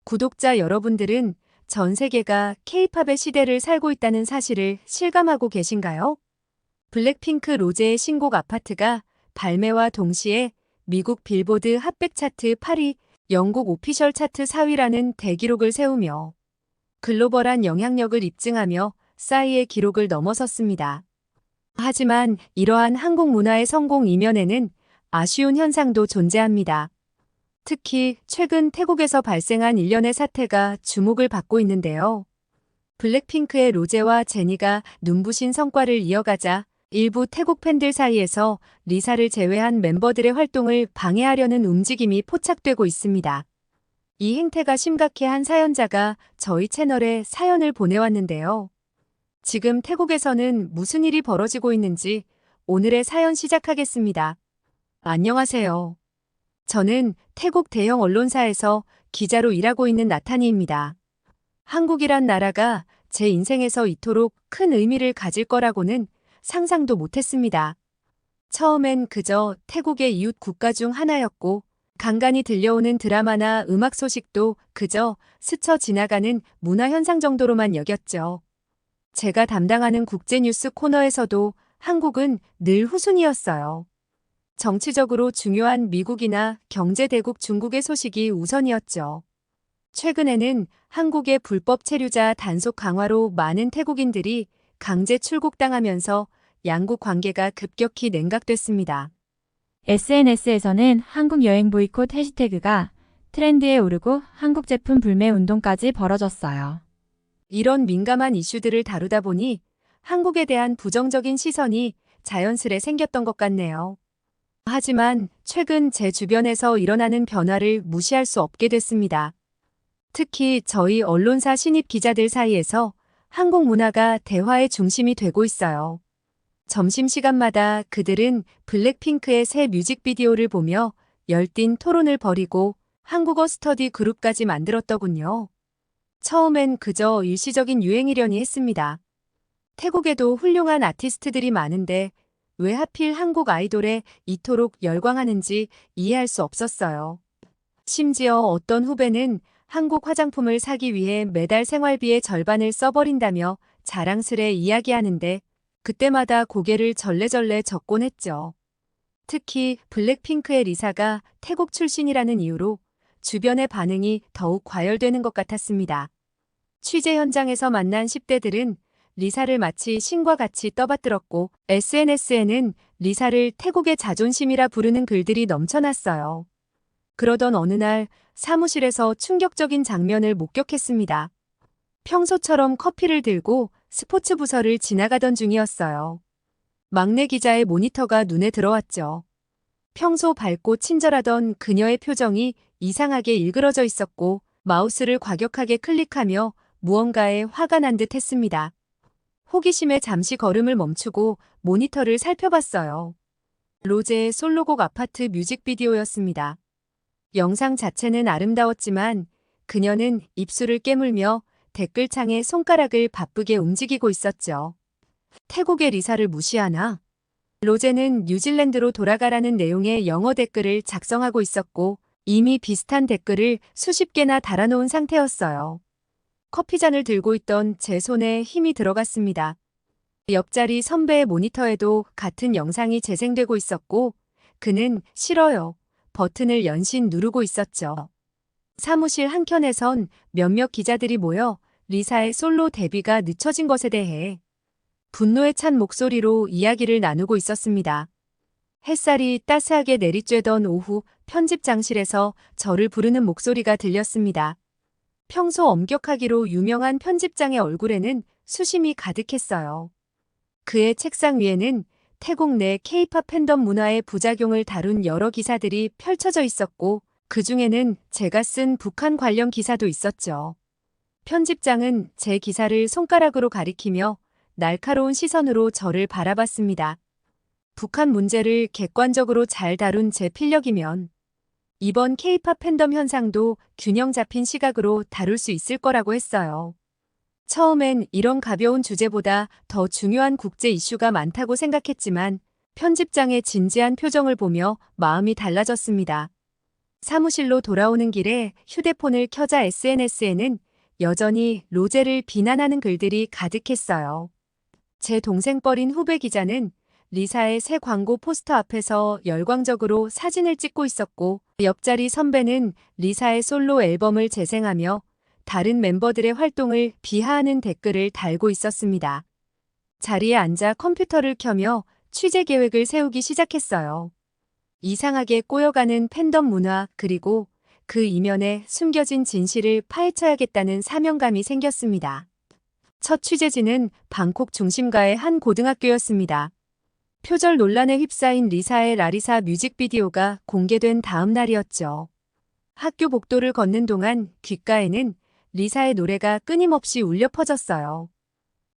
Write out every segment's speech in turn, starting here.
구독자 여러분들은 전 세계가 K-팝의 시대를 살고 있다는 사실을 실감하고 계신가요? 블랙핑크 로제의 신곡 아파트가 발매와 동시에 미국 빌보드 핫백 차트 8위, 영국 오피셜 차트 4위라는 대기록을 세우며 글로벌한 영향력을 입증하며 싸이의 기록을 넘어섰습니다. 하지만 이러한 한국 문화의 성공 이면에는 아쉬운 현상도 존재합니다. 특히 최근 태국에서 발생한 일련의 사태가 주목을 받고 있는데요. 블랙핑크의 로제와 제니가 눈부신 성과를 이어가자 일부 태국 팬들 사이에서 리사를 제외한 멤버들의 활동을 방해하려는 움직임이 포착되고 있습니다. 이 행태가 심각해한 사연자가 저희 채널에 사연을 보내왔는데요. 지금 태국에서는 무슨 일이 벌어지고 있는지 오늘의 사연 시작하겠습니다. 안녕하세요. 저는 태국 대형 언론사에서 기자로 일하고 있는 나타니입니다. 한국이란 나라가 제 인생에서 이토록 큰 의미를 가질 거라고는 상상도 못했습니다. 처음엔 그저 태국의 이웃 국가 중 하나였고 간간히 들려오는 드라마나 음악 소식도 그저 스쳐 지나가는 문화현상 정도로만 여겼죠. 제가 담당하는 국제뉴스 코너에서도 한국은 늘 후순위였어요. 정치적으로 중요한 미국이나 경제대국 중국의 소식이 우선이었죠. 최근에는 한국의 불법 체류자 단속 강화로 많은 태국인들이 강제 출국당하면서 양국 관계가 급격히 냉각됐습니다. SNS에서는 한국 여행 보이콧 해시태그가 트렌드에 오르고 한국 제품 불매 운동까지 벌어졌어요. 이런 민감한 이슈들을 다루다 보니 한국에 대한 부정적인 시선이 자연스레 생겼던 것 같네요. 하지만 최근 제 주변에서 일어나는 변화를 무시할 수 없게 됐습니다. 특히 저희 언론사 신입 기자들 사이에서 한국 문화가 대화의 중심이 되고 있어요. 점심시간마다 그들은 블랙핑크의 새 뮤직비디오를 보며 열띤 토론을 벌이고 한국어 스터디 그룹까지 만들었더군요. 처음엔 그저 일시적인 유행이려니 했습니다. 태국에도 훌륭한 아티스트들이 많은데 왜 하필 한국 아이돌에 이토록 열광하는지 이해할 수 없었어요. 심지어 어떤 후배는 한국 화장품을 사기 위해 매달 생활비의 절반을 써버린다며 자랑스레 이야기하는데 그때마다 고개를 절레절레 젓곤 했죠. 특히 블랙핑크의 리사가 태국 출신이라는 이유로 주변의 반응이 더욱 과열되는 것 같았습니다. 취재 현장에서 만난 10대들은 리사를 마치 신과 같이 떠받들었고 SNS에는 리사를 태국의 자존심이라 부르는 글들이 넘쳐났어요. 그러던 어느 날 사무실에서 충격적인 장면을 목격했습니다. 평소처럼 커피를 들고 스포츠 부서를 지나가던 중이었어요. 막내 기자의 모니터가 눈에 들어왔죠. 평소 밝고 친절하던 그녀의 표정이 이상하게 일그러져 있었고 마우스를 과격하게 클릭하며 무언가에 화가 난 듯 했습니다. 호기심에 잠시 걸음을 멈추고 모니터를 살펴봤어요. 로제의 솔로곡 아파트 뮤직비디오였습니다. 영상 자체는 아름다웠지만 그녀는 입술을 깨물며 댓글창에 손가락을 바쁘게 움직이고 있었죠. 태국의 리사를 무시하나? 로제는 뉴질랜드로 돌아가라는 내용의 영어 댓글을 작성하고 있었고 이미 비슷한 댓글을 수십 개나 달아놓은 상태였어요. 커피잔을 들고 있던 제 손에 힘이 들어갔습니다. 옆자리 선배의 모니터에도 같은 영상이 재생되고 있었고 그는 싫어요 버튼을 연신 누르고 있었죠. 사무실 한켠에선 몇몇 기자들이 모여 리사의 솔로 데뷔가 늦춰진 것에 대해 분노에 찬 목소리로 이야기를 나누고 있었습니다. 햇살이 따스하게 내리쬐던 오후 편집장실에서 저를 부르는 목소리가 들렸습니다. 평소 엄격하기로 유명한 편집장의 얼굴에는 수심이 가득했어요. 그의 책상 위에는 태국 내 K-팝 팬덤 문화의 부작용을 다룬 여러 기사들이 펼쳐져 있었고 그 중에는 제가 쓴 북한 관련 기사도 있었죠. 편집장은 제 기사를 손가락으로 가리키며 날카로운 시선으로 저를 바라봤습니다. 북한 문제를 객관적으로 잘 다룬 제 필력이면 이번 K-팝 팬덤 현상도 균형 잡힌 시각으로 다룰 수 있을 거라고 했어요. 처음엔 이런 가벼운 주제보다 더 중요한 국제 이슈가 많다고 생각했지만 편집장의 진지한 표정을 보며 마음이 달라졌습니다. 사무실로 돌아오는 길에 휴대폰을 켜자 SNS에는 여전히 로제를 비난하는 글들이 가득했어요. 제 동생뻘인 후배 기자는 리사의 새 광고 포스터 앞에서 열광적으로 사진을 찍고 있었고, 옆자리 선배는 리사의 솔로 앨범을 재생하며 다른 멤버들의 활동을 비하하는 댓글을 달고 있었습니다. 자리에 앉아 컴퓨터를 켜며 취재 계획을 세우기 시작했어요. 이상하게 꼬여가는 팬덤 문화, 그리고 그 이면에 숨겨진 진실을 파헤쳐야겠다는 사명감이 생겼습니다. 첫 취재지는 방콕 중심가의 한 고등학교였습니다. 표절 논란에 휩싸인 리사의 라리사 뮤직비디오가 공개된 다음 날이었죠. 학교 복도를 걷는 동안 귓가에는 리사의 노래가 끊임없이 울려 퍼졌어요.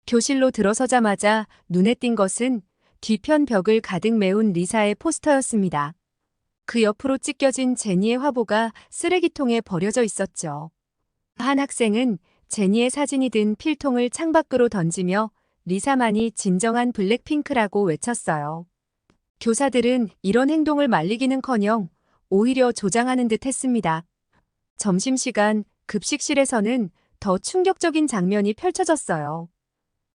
교실로 들어서자마자 눈에 띈 것은 뒤편 벽을 가득 메운 리사의 포스터였습니다. 그 옆으로 찢겨진 제니의 화보가 쓰레기통에 버려져 있었죠. 한 학생은 제니의 사진이 든 필통을 창밖으로 던지며 리사만이 진정한 블랙핑크라고 외쳤어요. 교사들은 이런 행동을 말리기는커녕 오히려 조장하는 듯 했습니다. 점심시간 급식실에서는 더 충격적인 장면이 펼쳐졌어요.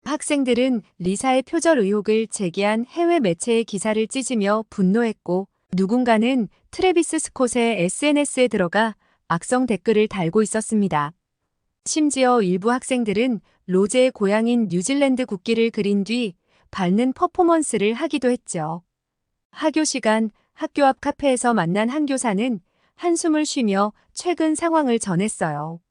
학생들은 리사의 표절 의혹을 제기한 해외 매체의 기사를 찢으며 분노했고, 누군가는 트래비스 스콧의 SNS에 들어가 악성 댓글을 달고 있었습니다. 심지어 일부 학생들은 로제의 고향인 뉴질랜드 국기를 그린 뒤 밟는 퍼포먼스를 하기도 했죠. 하교 시간 학교 앞 카페에서 만난 한 교사는 한숨을 쉬며 최근 상황을 전했어요.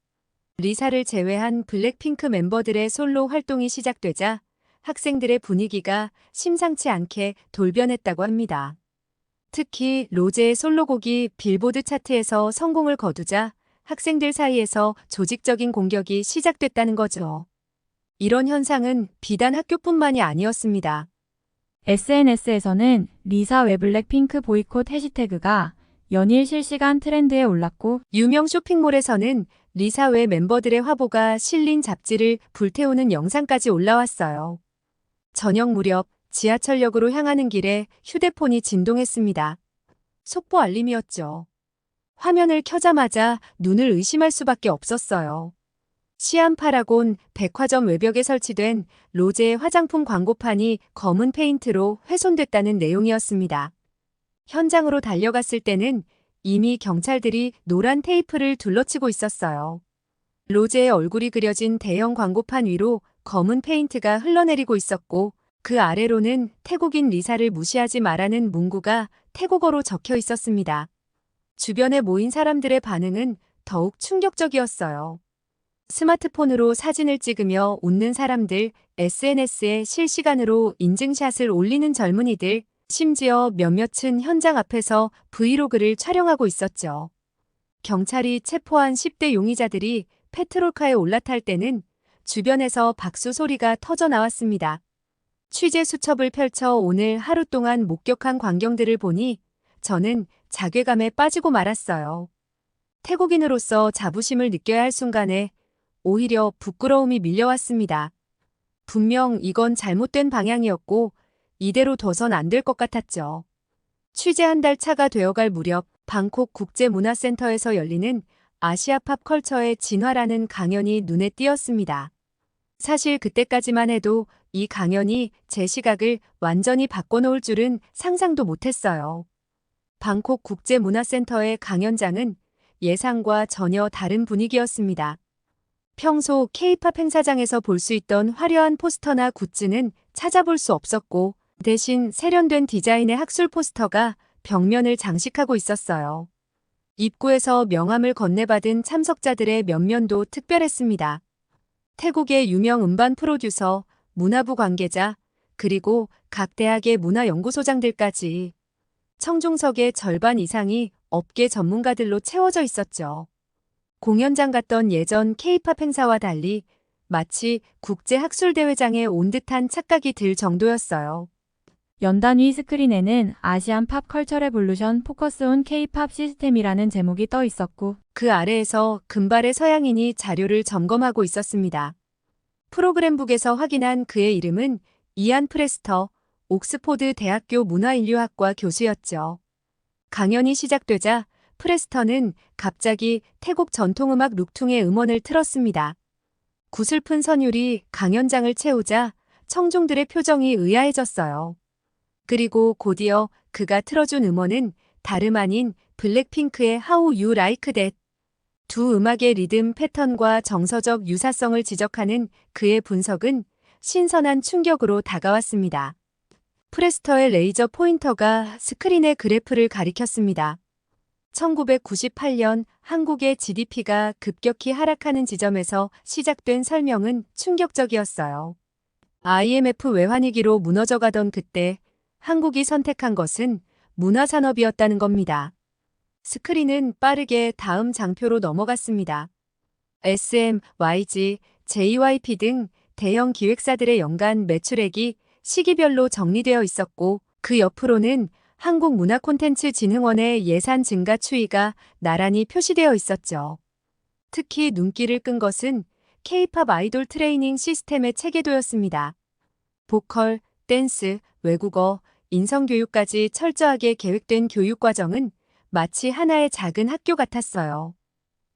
리사를 제외한 블랙핑크 멤버들의 솔로 활동이 시작되자 학생들의 분위기가 심상치 않게 돌변했다고 합니다. 특히 로제의 솔로곡이 빌보드 차트에서 성공을 거두자 학생들 사이에서 조직적인 공격이 시작됐다는 거죠. 이런 현상은 비단 학교뿐만이 아니었습니다. SNS에서는 리사 왜 블랙핑크 보이콧 해시태그가 연일 실시간 트렌드에 올랐고, 유명 쇼핑몰에서는 리사 외 멤버들의 화보가 실린 잡지를 불태우는 영상까지 올라왔어요. 저녁 무렵 지하철역으로 향하는 길에 휴대폰이 진동했습니다. 속보 알림이었죠. 화면을 켜자마자 눈을 의심할 수밖에 없었어요. 시안파라곤 백화점 외벽에 설치된 로제의 화장품 광고판이 검은 페인트로 훼손됐다는 내용이었습니다. 현장으로 달려갔을 때는 이미 경찰들이 노란 테이프를 둘러치고 있었어요. 로제의 얼굴이 그려진 대형 광고판 위로 검은 페인트가 흘러내리고 있었고, 그 아래로는 태국인 리사를 무시하지 말라는 문구가 태국어로 적혀 있었습니다. 주변에 모인 사람들의 반응은 더욱 충격적이었어요. 스마트폰으로 사진을 찍으며 웃는 사람들, SNS에 실시간으로 인증샷을 올리는 젊은이들, 심지어 몇몇은 현장 앞에서 브이로그를 촬영하고 있었죠. 경찰이 체포한 10대 용의자들이 페트롤카에 올라탈 때는 주변에서 박수 소리가 터져 나왔습니다. 취재 수첩을 펼쳐 오늘 하루 동안 목격한 광경들을 보니 저는 자괴감에 빠지고 말았어요. 태국인으로서 자부심을 느껴야 할 순간에 오히려 부끄러움이 밀려왔습니다. 분명 이건 잘못된 방향이었고 이대로 둬선 안 될 것 같았죠. 취재 한 달 차가 되어갈 무렵 방콕 국제문화센터에서 열리는 아시아 팝 컬처의 진화라는 강연이 눈에 띄었습니다. 사실 그때까지만 해도 이 강연이 제 시각을 완전히 바꿔놓을 줄은 상상도 못했어요. 방콕 국제문화센터의 강연장은 예상과 전혀 다른 분위기였습니다. 평소 K-팝 행사장에서 볼 수 있던 화려한 포스터나 굿즈는 찾아볼 수 없었고, 대신 세련된 디자인의 학술 포스터가 벽면을 장식하고 있었어요. 입구에서 명함을 건네받은 참석자들의 면면도 특별했습니다. 태국의 유명 음반 프로듀서, 문화부 관계자, 그리고 각 대학의 문화연구소장들까지 청중석의 절반 이상이 업계 전문가들로 채워져 있었죠. 공연장 같던 예전 K-팝 행사와 달리 마치 국제학술대회장에 온 듯한 착각이 들 정도였어요. 연단 위 스크린에는 아시안 팝 컬처 레볼루션 포커스 온 K-팝 시스템이라는 제목이 떠 있었고, 그 아래에서 금발의 서양인이 자료를 점검하고 있었습니다. 프로그램북에서 확인한 그의 이름은 이안 프레스터, 옥스포드 대학교 문화인류학과 교수였죠. 강연이 시작되자 프레스턴은 갑자기 태국 전통음악 룩퉁의 음원을 틀었습니다. 구슬픈 선율이 강연장을 채우자 청중들의 표정이 의아해졌어요. 그리고 곧이어 그가 틀어준 음원은 다름 아닌 블랙핑크의 How You Like That. 두 음악의 리듬 패턴과 정서적 유사성을 지적하는 그의 분석은 신선한 충격으로 다가왔습니다. 프레스터의 레이저 포인터가 스크린의 그래프를 가리켰습니다. 1998년 한국의 GDP가 급격히 하락하는 지점에서 시작된 설명은 충격적이었어요. IMF 외환위기로 무너져가던 그때 한국이 선택한 것은 문화산업이었다는 겁니다. 스크린은 빠르게 다음 장표로 넘어갔습니다. SM, YG, JYP 등 대형 기획사들의 연간 매출액이 시기별로 정리되어 있었고 그 옆으로는 한국문화콘텐츠진흥원의 예산 증가 추이가 나란히 표시되어 있었죠. 특히 눈길을 끈 것은 K-팝 아이돌 트레이닝 시스템의 체계도였습니다. 보컬, 댄스, 외국어, 인성교육까지 철저하게 계획된 교육과정은 마치 하나의 작은 학교 같았어요.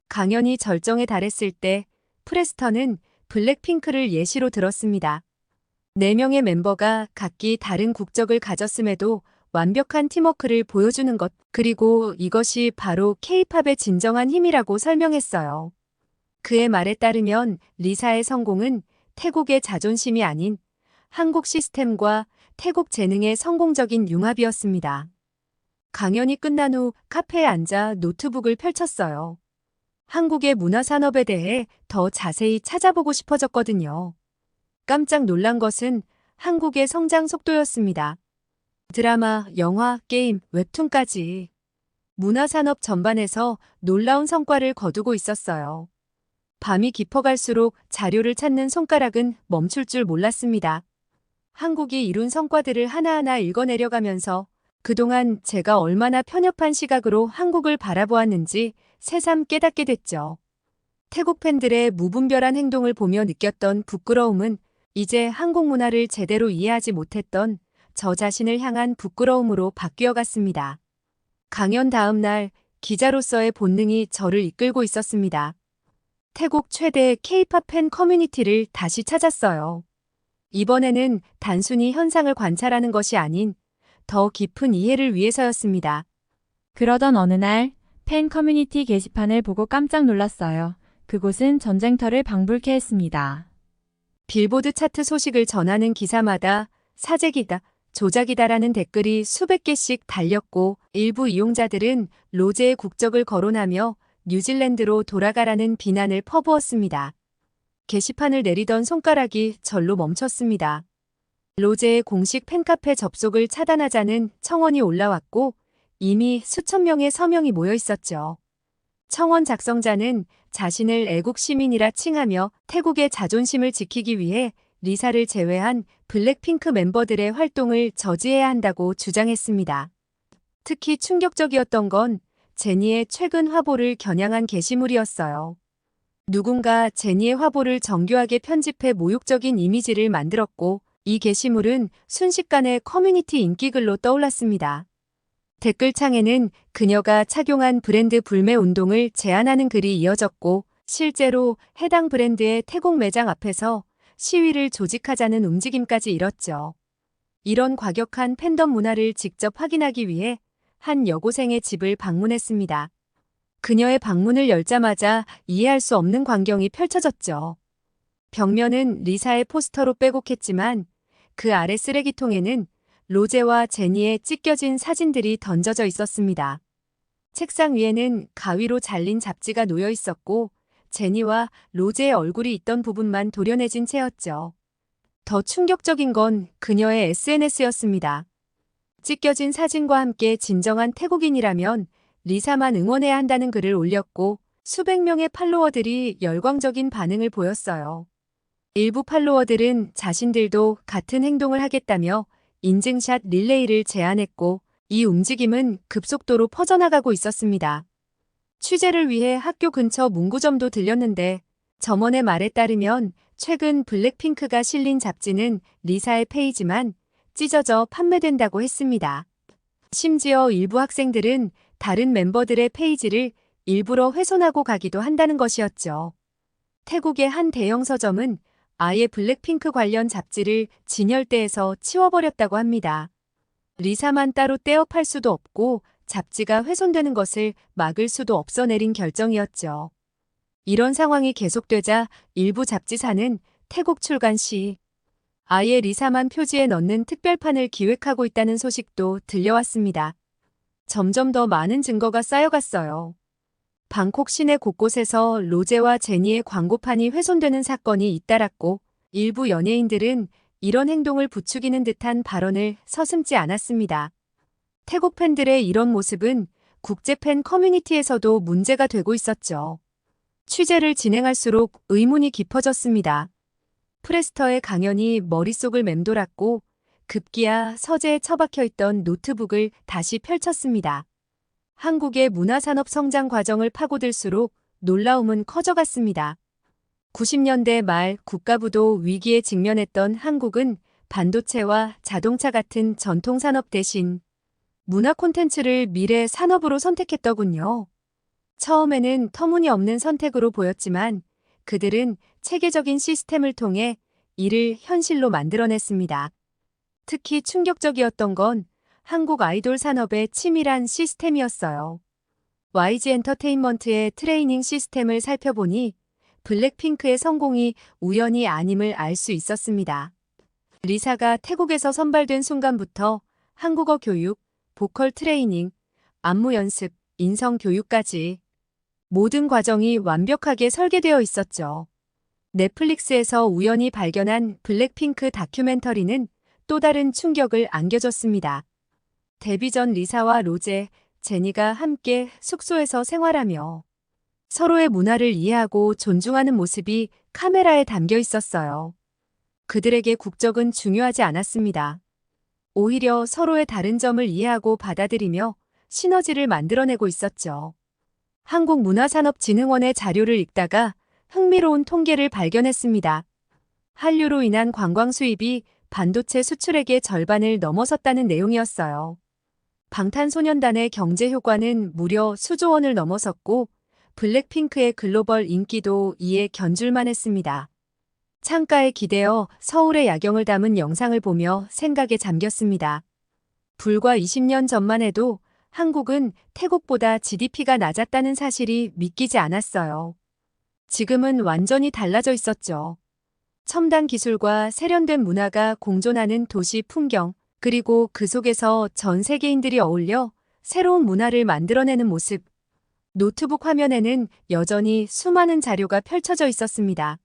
강연이 절정에 달했을 때 프레스턴은 블랙핑크를 예시로 들었습니다. 4명의 멤버가 각기 다른 국적을 가졌음에도 완벽한 팀워크를 보여주는 것, 그리고 이것이 바로 K-팝의 진정한 힘이라고 설명했어요. 그의 말에 따르면 리사의 성공은 태국의 자존심이 아닌 한국 시스템과 태국 재능의 성공적인 융합이었습니다. 강연이 끝난 후 카페에 앉아 노트북을 펼쳤어요. 한국의 문화산업에 대해 더 자세히 찾아보고 싶어졌거든요. 깜짝 놀란 것은 한국의 성장 속도였습니다. 드라마, 영화, 게임, 웹툰까지 문화산업 전반에서 놀라운 성과를 거두고 있었어요. 밤이 깊어갈수록 자료를 찾는 손가락은 멈출 줄 몰랐습니다. 한국이 이룬 성과들을 하나하나 읽어내려가면서 그동안 제가 얼마나 편협한 시각으로 한국을 바라보았는지 새삼 깨닫게 됐죠. 태국 팬들의 무분별한 행동을 보며 느꼈던 부끄러움은 이제 한국 문화를 제대로 이해하지 못했던 저 자신을 향한 부끄러움으로 바뀌어 갔습니다. 강연 다음 날 기자로서의 본능이 저를 이끌고 있었습니다. 태국 최대 K-팝 팬 커뮤니티를 다시 찾았어요. 이번에는 단순히 현상을 관찰하는 것이 아닌 더 깊은 이해를 위해서였습니다. 그러던 어느 날 팬 커뮤니티 게시판을 보고 깜짝 놀랐어요. 그곳은 전쟁터를 방불케 했습니다. 빌보드 차트 소식을 전하는 기사마다 사재기다, 조작이다라는 댓글이 수백 개씩 달렸고 일부 이용자들은 로제의 국적을 거론하며 뉴질랜드로 돌아가라는 비난을 퍼부었습니다. 게시판을 내리던 손가락이 절로 멈췄습니다. 로제의 공식 팬카페 접속을 차단하자는 청원이 올라왔고 이미 수천 명의 서명이 모여 있었죠. 청원 작성자는 자신을 애국 시민이라 칭하며 태국의 자존심을 지키기 위해 리사를 제외한 블랙핑크 멤버들의 활동을 저지해야 한다고 주장했습니다. 특히 충격적이었던 건 제니의 최근 화보를 겨냥한 게시물이었어요. 누군가 제니의 화보를 정교하게 편집해 모욕적인 이미지를 만들었고 이 게시물은 순식간에 커뮤니티 인기글로 떠올랐습니다. 댓글창에는 그녀가 착용한 브랜드 불매 운동을 제안하는 글이 이어졌고 실제로 해당 브랜드의 태국 매장 앞에서 시위를 조직하자는 움직임까지 일었죠. 이런 과격한 팬덤 문화를 직접 확인하기 위해 한 여고생의 집을 방문했습니다. 그녀의 방문을 열자마자 이해할 수 없는 광경이 펼쳐졌죠. 벽면은 리사의 포스터로 빼곡했지만 그 아래 쓰레기통에는 로제와 제니의 찢겨진 사진들이 던져져 있었습니다. 책상 위에는 가위로 잘린 잡지가 놓여 있었고 제니와 로제의 얼굴이 있던 부분만 도려내진 채였죠. 더 충격적인 건 그녀의 SNS였습니다. 찢겨진 사진과 함께 진정한 태국인이라면 리사만 응원해야 한다는 글을 올렸고 수백 명의 팔로워들이 열광적인 반응을 보였어요. 일부 팔로워들은 자신들도 같은 행동을 하겠다며 인증샷 릴레이를 제안했고 이 움직임은 급속도로 퍼져나가고 있었습니다. 취재를 위해 학교 근처 문구점도 들렸는데 점원의 말에 따르면 최근 블랙핑크가 실린 잡지는 리사의 페이지만 찢어져 판매된다고 했습니다. 심지어 일부 학생들은 다른 멤버들의 페이지를 일부러 훼손하고 가기도 한다는 것이었죠. 태국의 한 대형 서점은 아예 블랙핑크 관련 잡지를 진열대에서 치워버렸다고 합니다. 리사만 따로 떼어 팔 수도 없고 잡지가 훼손되는 것을 막을 수도 없어 내린 결정이었죠. 이런 상황이 계속되자 일부 잡지사는 태국 출간 시 아예 리사만 표지에 넣는 특별판을 기획하고 있다는 소식도 들려왔습니다. 점점 더 많은 증거가 쌓여갔어요. 방콕 시내 곳곳에서 로제와 제니의 광고판이 훼손되는 사건이 잇따랐고 일부 연예인들은 이런 행동을 부추기는 듯한 발언을 서슴지 않았습니다. 태국 팬들의 이런 모습은 국제 팬 커뮤니티에서도 문제가 되고 있었죠. 취재를 진행할수록 의문이 깊어졌습니다. 프레스터의 강연이 머릿속을 맴돌았고 급기야 서재에 처박혀 있던 노트북을 다시 펼쳤습니다. 한국의 문화산업 성장 과정을 파고들수록 놀라움은 커져갔습니다. 90년대 말 국가부도 위기에 직면했던 한국은 반도체와 자동차 같은 전통산업 대신 문화 콘텐츠를 미래 산업으로 선택했더군요. 처음에는 터무니없는 선택으로 보였지만 그들은 체계적인 시스템을 통해 이를 현실로 만들어냈습니다. 특히 충격적이었던 건 한국 아이돌 산업의 치밀한 시스템이었어요. YG 엔터테인먼트의 트레이닝 시스템을 살펴보니 블랙핑크의 성공이 우연이 아님을 알 수 있었습니다. 리사가 태국에서 선발된 순간부터 한국어 교육, 보컬 트레이닝, 안무 연습, 인성 교육까지 모든 과정이 완벽하게 설계되어 있었죠. 넷플릭스에서 우연히 발견한 블랙핑크 다큐멘터리는 또 다른 충격을 안겨줬습니다. 데뷔 전 리사와 로제, 제니가 함께 숙소에서 생활하며 서로의 문화를 이해하고 존중하는 모습이 카메라에 담겨 있었어요. 그들에게 국적은 중요하지 않았습니다. 오히려 서로의 다른 점을 이해하고 받아들이며 시너지를 만들어내고 있었죠. 한국문화산업진흥원의 자료를 읽다가 흥미로운 통계를 발견했습니다. 한류로 인한 관광 수입이 반도체 수출액의 절반을 넘어섰다는 내용이었어요. 방탄소년단의 경제 효과는 무려 수조 원을 넘어섰고 블랙핑크의 글로벌 인기도 이에 견줄만 했습니다. 창가에 기대어 서울의 야경을 담은 영상을 보며 생각에 잠겼습니다. 불과 20년 전만 해도 한국은 태국보다 GDP가 낮았다는 사실이 믿기지 않았어요. 지금은 완전히 달라져 있었죠. 첨단 기술과 세련된 문화가 공존하는 도시 풍경, 그리고 그 속에서 전 세계인들이 어울려 새로운 문화를 만들어내는 모습. 노트북 화면에는 여전히 수많은 자료가 펼쳐져 있었습니다.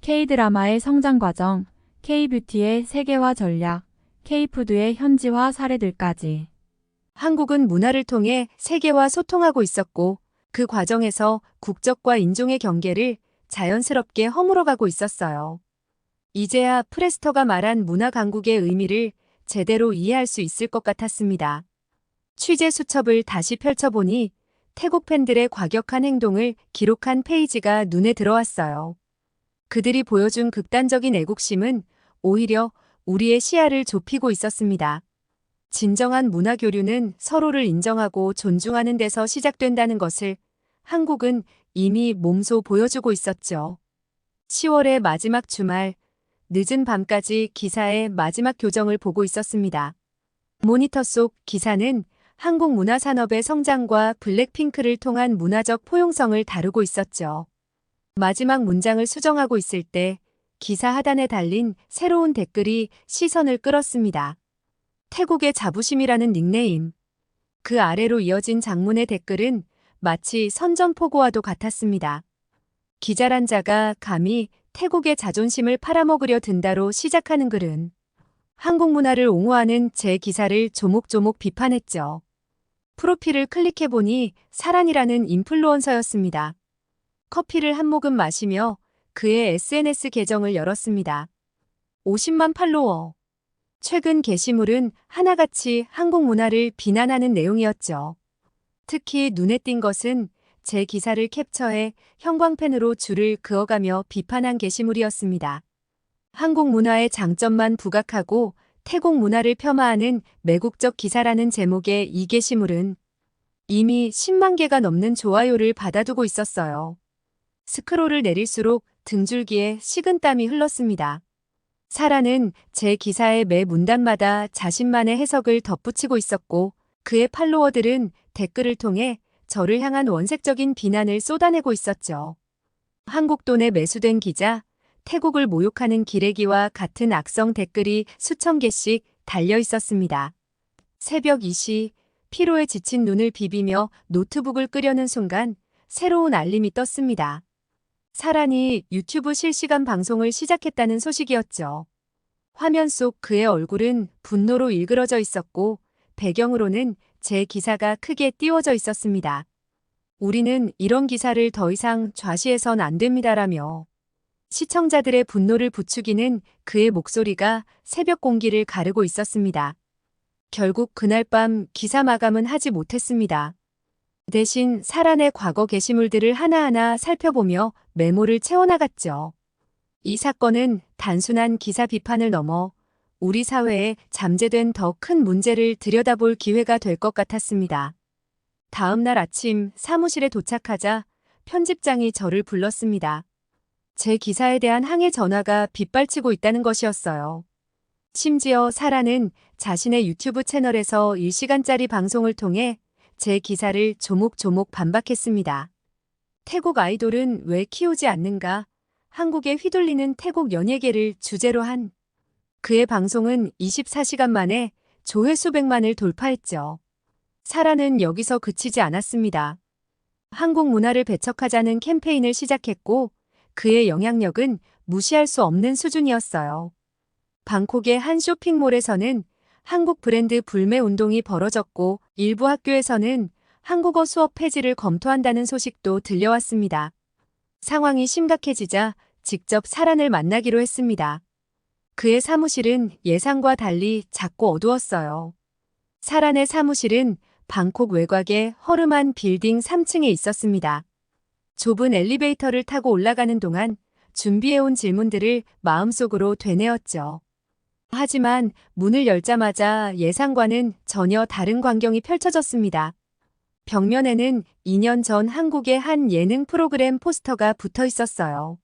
K-드라마의 성장 과정, K-뷰티의 세계화 전략, K-푸드의 현지화 사례들까지. 한국은 문화를 통해 세계와 소통하고 있었고 그 과정에서 국적과 인종의 경계를 자연스럽게 허물어가고 있었어요. 이제야 프레스터가 말한 문화 강국의 의미를 제대로 이해할 수 있을 것 같았습니다. 취재 수첩을 다시 펼쳐보니 태국 팬들의 과격한 행동을 기록한 페이지가 눈에 들어왔어요. 그들이 보여준 극단적인 애국심은 오히려 우리의 시야를 좁히고 있었습니다. 진정한 문화 교류는 서로를 인정하고 존중하는 데서 시작된다는 것을 한국은 이미 몸소 보여주고 있었죠. 10월의 마지막 주말, 늦은 밤까지 기사의 마지막 교정을 보고 있었습니다. 모니터 속 기사는 한국 문화산업의 성장과 블랙핑크를 통한 문화적 포용성을 다루고 있었죠. 마지막 문장을 수정하고 있을 때 기사 하단에 달린 새로운 댓글이 시선을 끌었습니다. 태국의 자부심이라는 닉네임. 그 아래로 이어진 장문의 댓글은 마치 선전포고와도 같았습니다. 기자란 자가 감히 태국의 자존심을 팔아먹으려 든다로 시작하는 글은 한국 문화를 옹호하는 제 기사를 조목조목 비판했죠. 프로필을 클릭해보니 사란이라는 인플루언서였습니다. 커피를 한 모금 마시며 그의 SNS 계정을 열었습니다. 50만 팔로워. 최근 게시물은 하나같이 한국 문화를 비난하는 내용이었죠. 특히 눈에 띈 것은 제 기사를 캡처해 형광펜으로 줄을 그어가며 비판한 게시물이었습니다. 한국 문화의 장점만 부각하고 태국 문화를 폄하하는 매국적 기사라는 제목의 이 게시물은 이미 10만 개가 넘는 좋아요를 받아두고 있었어요. 스크롤을 내릴수록 등줄기에 식은땀이 흘렀습니다. 사라는 제 기사의 매 문단마다 자신만의 해석을 덧붙이고 있었고 그의 팔로워들은 댓글을 통해 저를 향한 원색적인 비난을 쏟아내고 있었죠. 한국 돈에 매수된 기자, 태국을 모욕하는 기레기와 같은 악성 댓글이 수천 개씩 달려 있었습니다. 새벽 2시, 피로에 지친 눈을 비비며 노트북을 끄려는 순간 새로운 알림이 떴습니다. 사란이 유튜브 실시간 방송을 시작했다는 소식이었죠. 화면 속 그의 얼굴은 분노로 일그러져 있었고 배경으로는 제 기사가 크게 띄워져 있었습니다. 우리는 이런 기사를 더 이상 좌시해선 안 됩니다라며 시청자들의 분노를 부추기는 그의 목소리가 새벽 공기를 가르고 있었습니다. 결국 그날 밤 기사 마감은 하지 못했습니다. 대신 사란의 과거 게시물들을 하나하나 살펴보며 메모를 채워나갔죠. 이 사건은 단순한 기사 비판을 넘어 우리 사회에 잠재된 더 큰 문제를 들여다볼 기회가 될 것 같았습니다. 다음 날 아침 사무실에 도착하자 편집장이 저를 불렀습니다. 제 기사에 대한 항해 전화가 빗발치고 있다는 것이었어요. 심지어 사라는 자신의 유튜브 채널에서 일시간짜리 방송을 통해 제 기사를 조목조목 반박했습니다. 태국 아이돌은 왜 키우지 않는가? 한국에 휘둘리는 태국 연예계를 주제로 한 그의 방송은 24시간 만에 조회수 100만을 돌파했죠. 사라는 여기서 그치지 않았습니다. 한국 문화를 배척하자는 캠페인을 시작했고 그의 영향력은 무시할 수 없는 수준이었어요. 방콕의 한 쇼핑몰에서는 한국 브랜드 불매 운동이 벌어졌고 일부 학교에서는 한국어 수업 폐지를 검토한다는 소식도 들려왔습니다. 상황이 심각해지자 직접 사란을 만나기로 했습니다. 그의 사무실은 예상과 달리 작고 어두웠어요. 사란의 사무실은 방콕 외곽의 허름한 빌딩 3층에 있었습니다. 좁은 엘리베이터를 타고 올라가는 동안 준비해온 질문들을 마음속으로 되뇌었죠. 하지만 문을 열자마자 예상과는 전혀 다른 광경이 펼쳐졌습니다. 벽면에는 2년 전 한국의 한 예능 프로그램 포스터가 붙어 있었어요.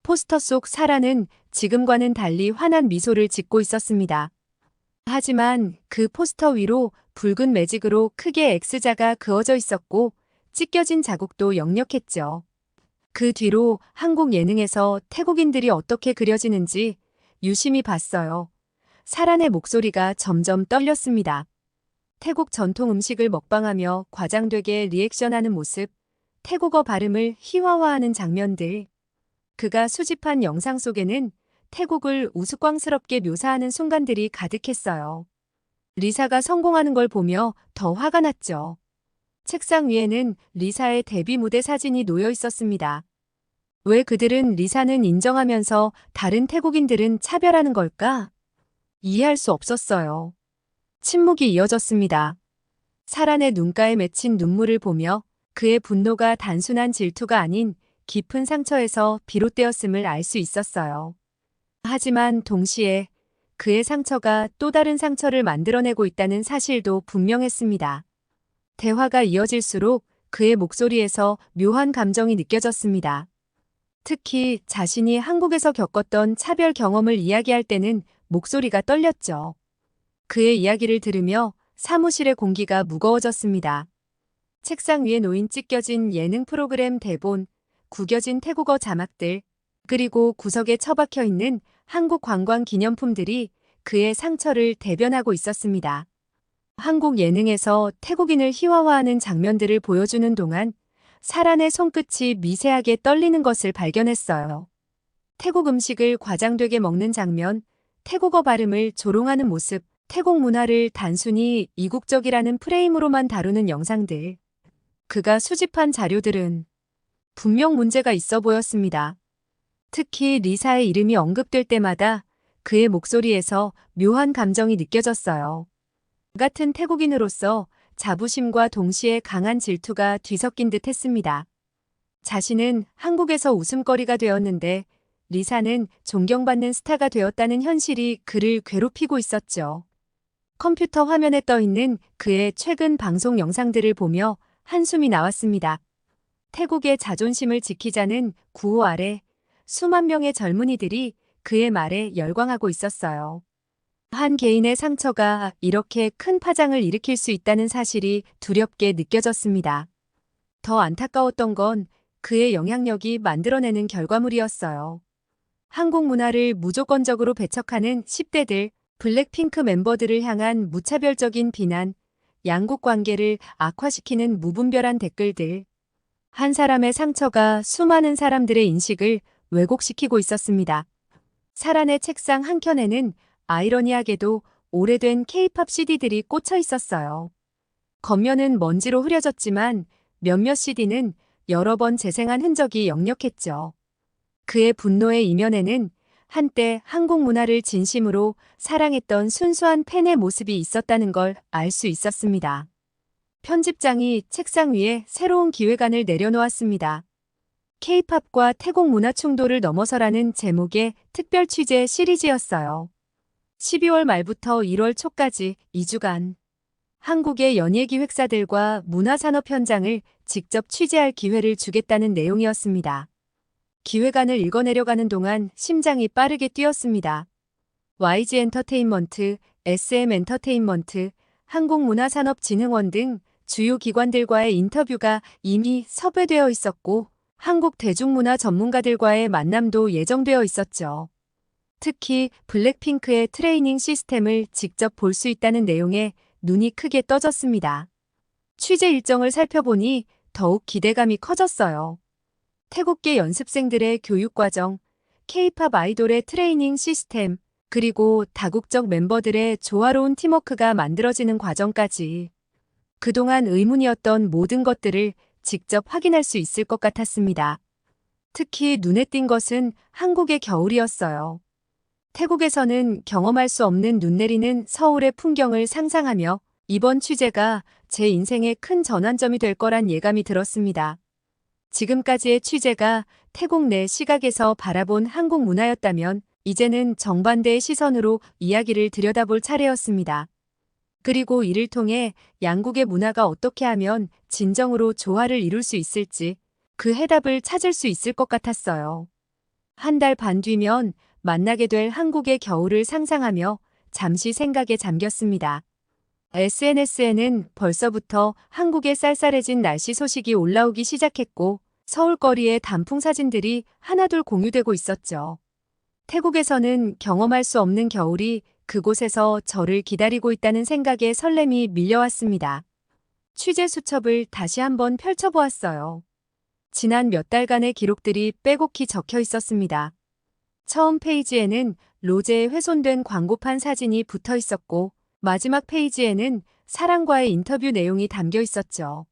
포스터 속 사라는 지금과는 달리 환한 미소를 짓고 있었습니다. 하지만 그 포스터 위로 붉은 매직으로 크게 X자가 그어져 있었고 찢겨진 자국도 역력했죠. 그 뒤로 한국 예능에서 태국인들이 어떻게 그려지는지 유심히 봤어요. 사란의 목소리가 점점 떨렸습니다. 태국 전통 음식을 먹방하며 과장되게 리액션하는 모습, 태국어 발음을 희화화하는 장면들. 그가 수집한 영상 속에는 태국을 우스꽝스럽게 묘사하는 순간들이 가득했어요. 리사가 성공하는 걸 보며 더 화가 났죠. 책상 위에는 리사의 데뷔 무대 사진이 놓여 있었습니다. 왜 그들은 리사는 인정하면서 다른 태국인들은 차별하는 걸까? 이해할 수 없었어요. 침묵이 이어졌습니다. 사란의 눈가에 맺힌 눈물을 보며 그의 분노가 단순한 질투가 아닌 깊은 상처에서 비롯되었음을 알 수 있었어요. 하지만 동시에 그의 상처가 또 다른 상처를 만들어내고 있다는 사실도 분명했습니다. 대화가 이어질수록 그의 목소리에서 묘한 감정이 느껴졌습니다. 특히 자신이 한국에서 겪었던 차별 경험을 이야기할 때는 목소리가 떨렸죠. 그의 이야기를 들으며 사무실의 공기가 무거워졌습니다. 책상 위에 놓인 찢겨진 예능 프로그램 대본, 구겨진 태국어 자막들, 그리고 구석에 처박혀 있는 한국 관광 기념품들이 그의 상처를 대변하고 있었습니다. 한국 예능에서 태국인을 희화화하는 장면들을 보여주는 동안 사란의 손끝이 미세하게 떨리는 것을 발견했어요. 태국 음식을 과장되게 먹는 장면, 태국어 발음을 조롱하는 모습, 태국 문화를 단순히 이국적이라는 프레임으로만 다루는 영상들. 그가 수집한 자료들은 분명 문제가 있어 보였습니다. 특히 리사의 이름이 언급될 때마다 그의 목소리에서 묘한 감정이 느껴졌어요. 같은 태국인으로서 자부심과 동시에 강한 질투가 뒤섞인 듯 했습니다. 자신은 한국에서 웃음거리가 되었는데 리사는 존경받는 스타가 되었다는 현실이 그를 괴롭히고 있었죠. 컴퓨터 화면에 떠 있는 그의 최근 방송 영상들을 보며 한숨이 나왔습니다. 태국의 자존심을 지키자는 구호 아래 수만 명의 젊은이들이 그의 말에 열광하고 있었어요. 한 개인의 상처가 이렇게 큰 파장을 일으킬 수 있다는 사실이 두렵게 느껴졌습니다. 더 안타까웠던 건 그의 영향력이 만들어내는 결과물이었어요. 한국 문화를 무조건적으로 배척하는 10대들, 블랙핑크 멤버들을 향한 무차별적인 비난, 양국 관계를 악화시키는 무분별한 댓글들. 한 사람의 상처가 수많은 사람들의 인식을 왜곡시키고 있었습니다. 사란의 책상 한켠에는 아이러니하게도 오래된 K-팝 CD들이 꽂혀 있었어요. 겉면은 먼지로 흐려졌지만 몇몇 CD는 여러 번 재생한 흔적이 역력했죠. 그의 분노의 이면에는 한때 한국 문화를 진심으로 사랑했던 순수한 팬의 모습이 있었다는 걸 알 수 있었습니다. 편집장이 책상 위에 새로운 기획안을 내려놓았습니다. K-팝과 태국 문화 충돌을 넘어서라는 제목의 특별 취재 시리즈였어요. 12월 말부터 1월 초까지 2주간 한국의 연예기획사들과 문화산업 현장을 직접 취재할 기회를 주겠다는 내용이었습니다. 기획안을 읽어내려가는 동안 심장이 빠르게 뛰었습니다. YG 엔터테인먼트, SM 엔터테인먼트, 한국문화산업진흥원 등 주요 기관들과의 인터뷰가 이미 섭외되어 있었고 한국 대중문화 전문가들과의 만남도 예정되어 있었죠. 특히 블랙핑크의 트레이닝 시스템을 직접 볼 수 있다는 내용에 눈이 크게 떠졌습니다. 취재 일정을 살펴보니 더욱 기대감이 커졌어요. 태국계 연습생들의 교육과정, K-팝 아이돌의 트레이닝 시스템, 그리고 다국적 멤버들의 조화로운 팀워크가 만들어지는 과정까지 그동안 의문이었던 모든 것들을 직접 확인할 수 있을 것 같았습니다. 특히 눈에 띈 것은 한국의 겨울이었어요. 태국에서는 경험할 수 없는 눈 내리는 서울의 풍경을 상상하며 이번 취재가 제 인생의 큰 전환점이 될 거란 예감이 들었습니다. 지금까지의 취재가 태국 내 시각에서 바라본 한국 문화였다면 이제는 정반대의 시선으로 이야기를 들여다볼 차례였습니다. 그리고 이를 통해 양국의 문화가 어떻게 하면 진정으로 조화를 이룰 수 있을지 그 해답을 찾을 수 있을 것 같았어요. 한 달 반 뒤면 만나게 될 한국의 겨울을 상상하며 잠시 생각에 잠겼습니다. SNS에는 벌써부터 한국의 쌀쌀해진 날씨 소식이 올라오기 시작했고 서울거리의 단풍 사진들이 하나둘 공유되고 있었죠. 태국에서는 경험할 수 없는 겨울이 그곳에서 저를 기다리고 있다는 생각에 설렘이 밀려왔습니다. 취재 수첩을 다시 한번 펼쳐보았어요. 지난 몇 달간의 기록들이 빼곡히 적혀 있었습니다. 처음 페이지에는 로제의 훼손된 광고판 사진이 붙어 있었고 마지막 페이지에는 사랑과의 인터뷰 내용이 담겨 있었죠.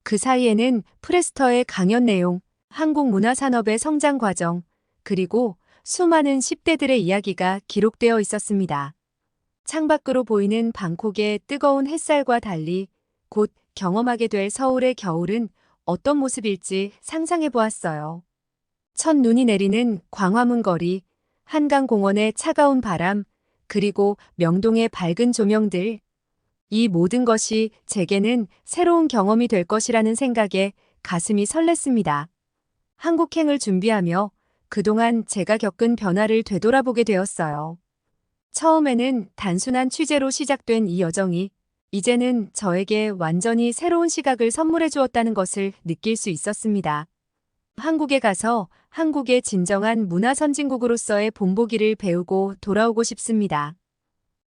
그 사이에는 프레스터의 강연 내용, 한국 문화산업의 성장 과정, 그리고 수많은 10대들의 이야기가 기록되어 있었습니다. 창밖으로 보이는 방콕의 뜨거운 햇살과 달리 곧 경험하게 될 서울의 겨울은 어떤 모습일지 상상해 보았어요. 첫눈이 내리는 광화문 거리, 한강공원의 차가운 바람, 그리고 명동의 밝은 조명들. 이 모든 것이 제게는 새로운 경험이 될 것이라는 생각에 가슴이 설렜습니다. 한국행을 준비하며 그동안 제가 겪은 변화를 되돌아보게 되었어요. 처음에는 단순한 취재로 시작된 이 여정이 이제는 저에게 완전히 새로운 시각을 선물해 주었다는 것을 느낄 수 있었습니다. 한국에 가서 한국의 진정한 문화 선진국으로서의 본보기를 배우고 돌아오고 싶습니다.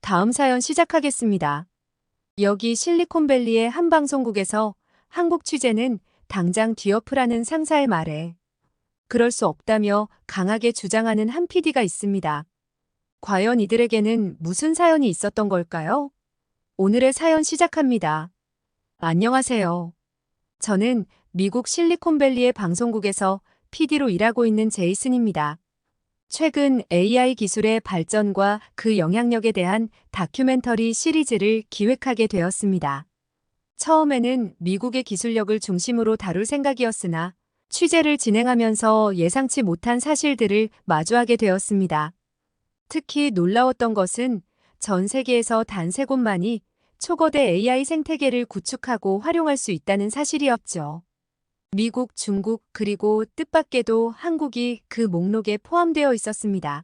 다음 사연 시작하겠습니다. 여기 실리콘밸리의 한 방송국에서 한국 취재는 당장 뒤엎으라는 상사의 말에 그럴 수 없다며 강하게 주장하는 한 PD가 있습니다. 과연 이들에게는 무슨 사연이 있었던 걸까요? 오늘의 사연 시작합니다. 안녕하세요. 저는 미국 실리콘밸리의 방송국에서 PD로 일하고 있는 제이슨입니다. 최근 AI 기술의 발전과 그 영향력에 대한 다큐멘터리 시리즈를 기획하게 되었습니다. 처음에는 미국의 기술력을 중심으로 다룰 생각이었으나 취재를 진행하면서 예상치 못한 사실들을 마주하게 되었습니다. 특히 놀라웠던 것은 전 세계에서 단 3곳만이 초거대 AI 생태계를 구축하고 활용할 수 있다는 사실이었죠. 미국, 중국, 그리고 뜻밖에도 한국이 그 목록에 포함되어 있었습니다.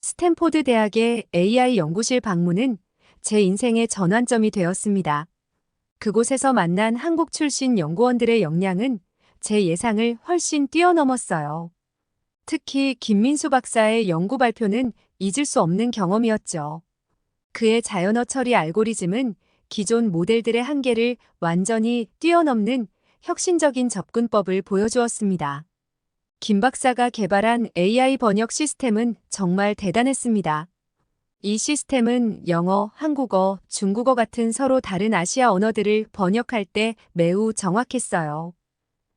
스탠포드 대학의 AI 연구실 방문은 제 인생의 전환점이 되었습니다. 그곳에서 만난 한국 출신 연구원들의 역량은 제 예상을 훨씬 뛰어넘었어요. 특히 김민수 박사의 연구 발표는 잊을 수 없는 경험이었죠. 그의 자연어 처리 알고리즘은 기존 모델들의 한계를 완전히 뛰어넘는 혁신적인 접근법을 보여주었습니다. 김 박사가 개발한 AI 번역 시스템은 정말 대단했습니다. 이 시스템은 영어, 한국어, 중국어 같은 서로 다른 아시아 언어들을 번역할 때 매우 정확했어요.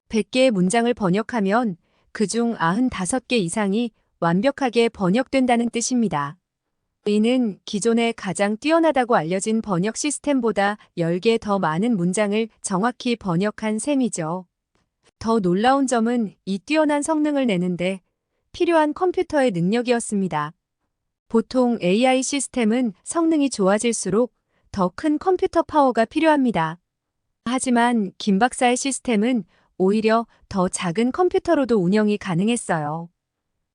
100개의 문장을 번역하면 그중 95개 이상이 완벽하게 번역된다는 뜻입니다. 이는 기존에 가장 뛰어나다고 알려진 번역 시스템보다 10개 더 많은 문장을 정확히 번역한 셈이죠. 더 놀라운 점은 이 뛰어난 성능을 내는데 필요한 컴퓨터의 능력이었습니다. 보통 AI 시스템은 성능이 좋아질수록 더 큰 컴퓨터 파워가 필요합니다. 하지만 김 박사의 시스템은 오히려 더 작은 컴퓨터로도 운영이 가능했어요.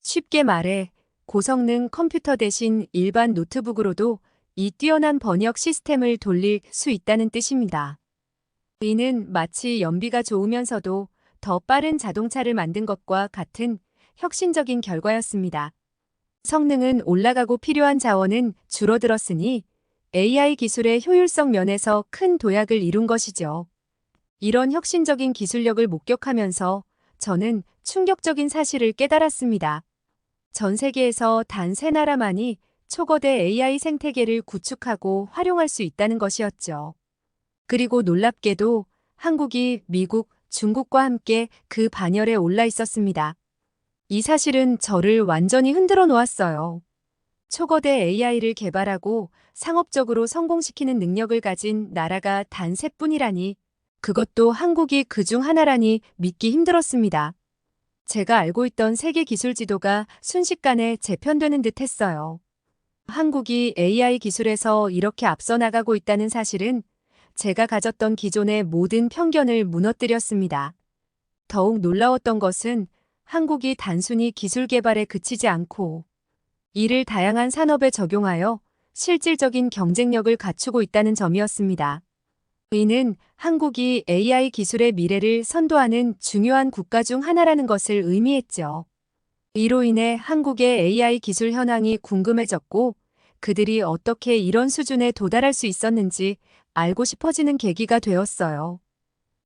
쉽게 말해 고성능 컴퓨터 대신 일반 노트북으로도 이 뛰어난 번역 시스템을 돌릴 수 있다는 뜻입니다. 이는 마치 연비가 좋으면서도 더 빠른 자동차를 만든 것과 같은 혁신적인 결과였습니다. 성능은 올라가고 필요한 자원은 줄어들었으니 AI 기술의 효율성 면에서 큰 도약을 이룬 것이죠. 이런 혁신적인 기술력을 목격하면서 저는 충격적인 사실을 깨달았습니다. 전 세계에서 단 3나라만이 초거대 AI 생태계를 구축하고 활용할 수 있다는 것이었죠. 그리고 놀랍게도 한국이 미국, 중국과 함께 그 반열에 올라 있었습니다. 이 사실은 저를 완전히 흔들어 놓았어요. 초거대 AI를 개발하고 상업적으로 성공시키는 능력을 가진 나라가 단 3뿐이라니, 그것도 한국이 그중 하나라니 믿기 힘들었습니다. 제가 알고 있던 세계 기술 지도가 순식간에 재편되는 듯 했어요. 한국이 AI 기술에서 이렇게 앞서 나가고 있다는 사실은 제가 가졌던 기존의 모든 편견을 무너뜨렸습니다. 더욱 놀라웠던 것은 한국이 단순히 기술 개발에 그치지 않고 이를 다양한 산업에 적용하여 실질적인 경쟁력을 갖추고 있다는 점이었습니다. 이는 한국이 AI 기술의 미래를 선도하는 중요한 국가 중 하나라는 것을 의미했죠. 이로 인해 한국의 AI 기술 현황이 궁금해졌고 그들이 어떻게 이런 수준에 도달할 수 있었는지 알고 싶어지는 계기가 되었어요.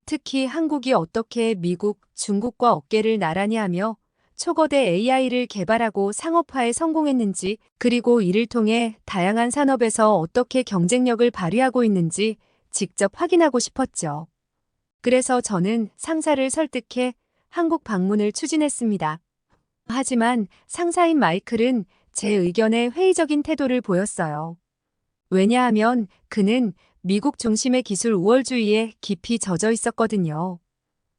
특히 한국이 어떻게 미국, 중국과 어깨를 나란히 하며 초거대 AI를 개발하고 상업화에 성공했는지, 그리고 이를 통해 다양한 산업에서 어떻게 경쟁력을 발휘하고 있는지 직접 확인하고 싶었죠. 그래서 저는 상사를 설득해 한국 방문을 추진했습니다. 하지만 상사인 마이클은 제 의견에 회의적인 태도를 보였어요. 왜냐하면 그는 미국 중심의 기술 우월주의에 깊이 젖어 있었거든요.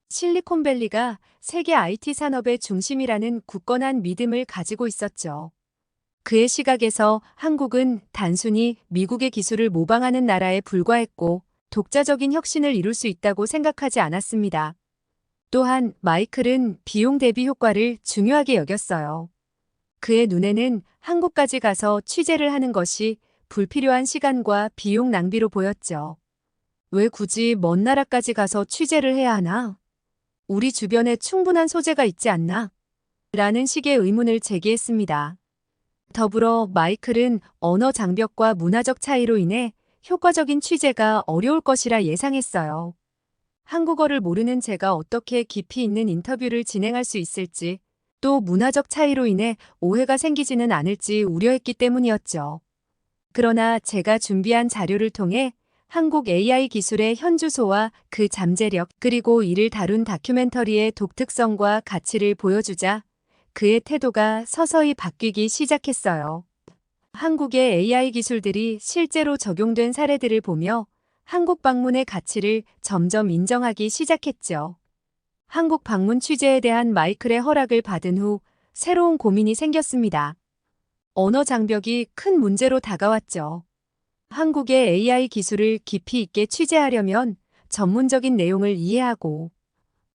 실리콘밸리가 세계 IT 산업의 중심이라는 굳건한 믿음을 가지고 있었죠. 그의 시각에서 한국은 단순히 미국의 기술을 모방하는 나라에 불과했고 독자적인 혁신을 이룰 수 있다고 생각하지 않았습니다. 또한 마이클은 비용 대비 효과를 중요하게 여겼어요. 그의 눈에는 한국까지 가서 취재를 하는 것이 불필요한 시간과 비용 낭비로 보였죠. 왜 굳이 먼 나라까지 가서 취재를 해야 하나? 우리 주변에 충분한 소재가 있지 않나? 라는 식의 의문을 제기했습니다. 더불어 마이클은 언어 장벽과 문화적 차이로 인해 효과적인 취재가 어려울 것이라 예상했어요. 한국어를 모르는 제가 어떻게 깊이 있는 인터뷰를 진행할 수 있을지, 또 문화적 차이로 인해 오해가 생기지는 않을지 우려했기 때문이었죠. 그러나 제가 준비한 자료를 통해 한국 AI 기술의 현주소와 그 잠재력, 그리고 이를 다룬 다큐멘터리의 독특성과 가치를 보여주자 그의 태도가 서서히 바뀌기 시작했어요. 한국의 AI 기술들이 실제로 적용된 사례들을 보며 한국 방문의 가치를 점점 인정하기 시작했죠. 한국 방문 취재에 대한 마이클의 허락을 받은 후 새로운 고민이 생겼습니다. 언어 장벽이 큰 문제로 다가왔죠. 한국의 AI 기술을 깊이 있게 취재하려면 전문적인 내용을 이해하고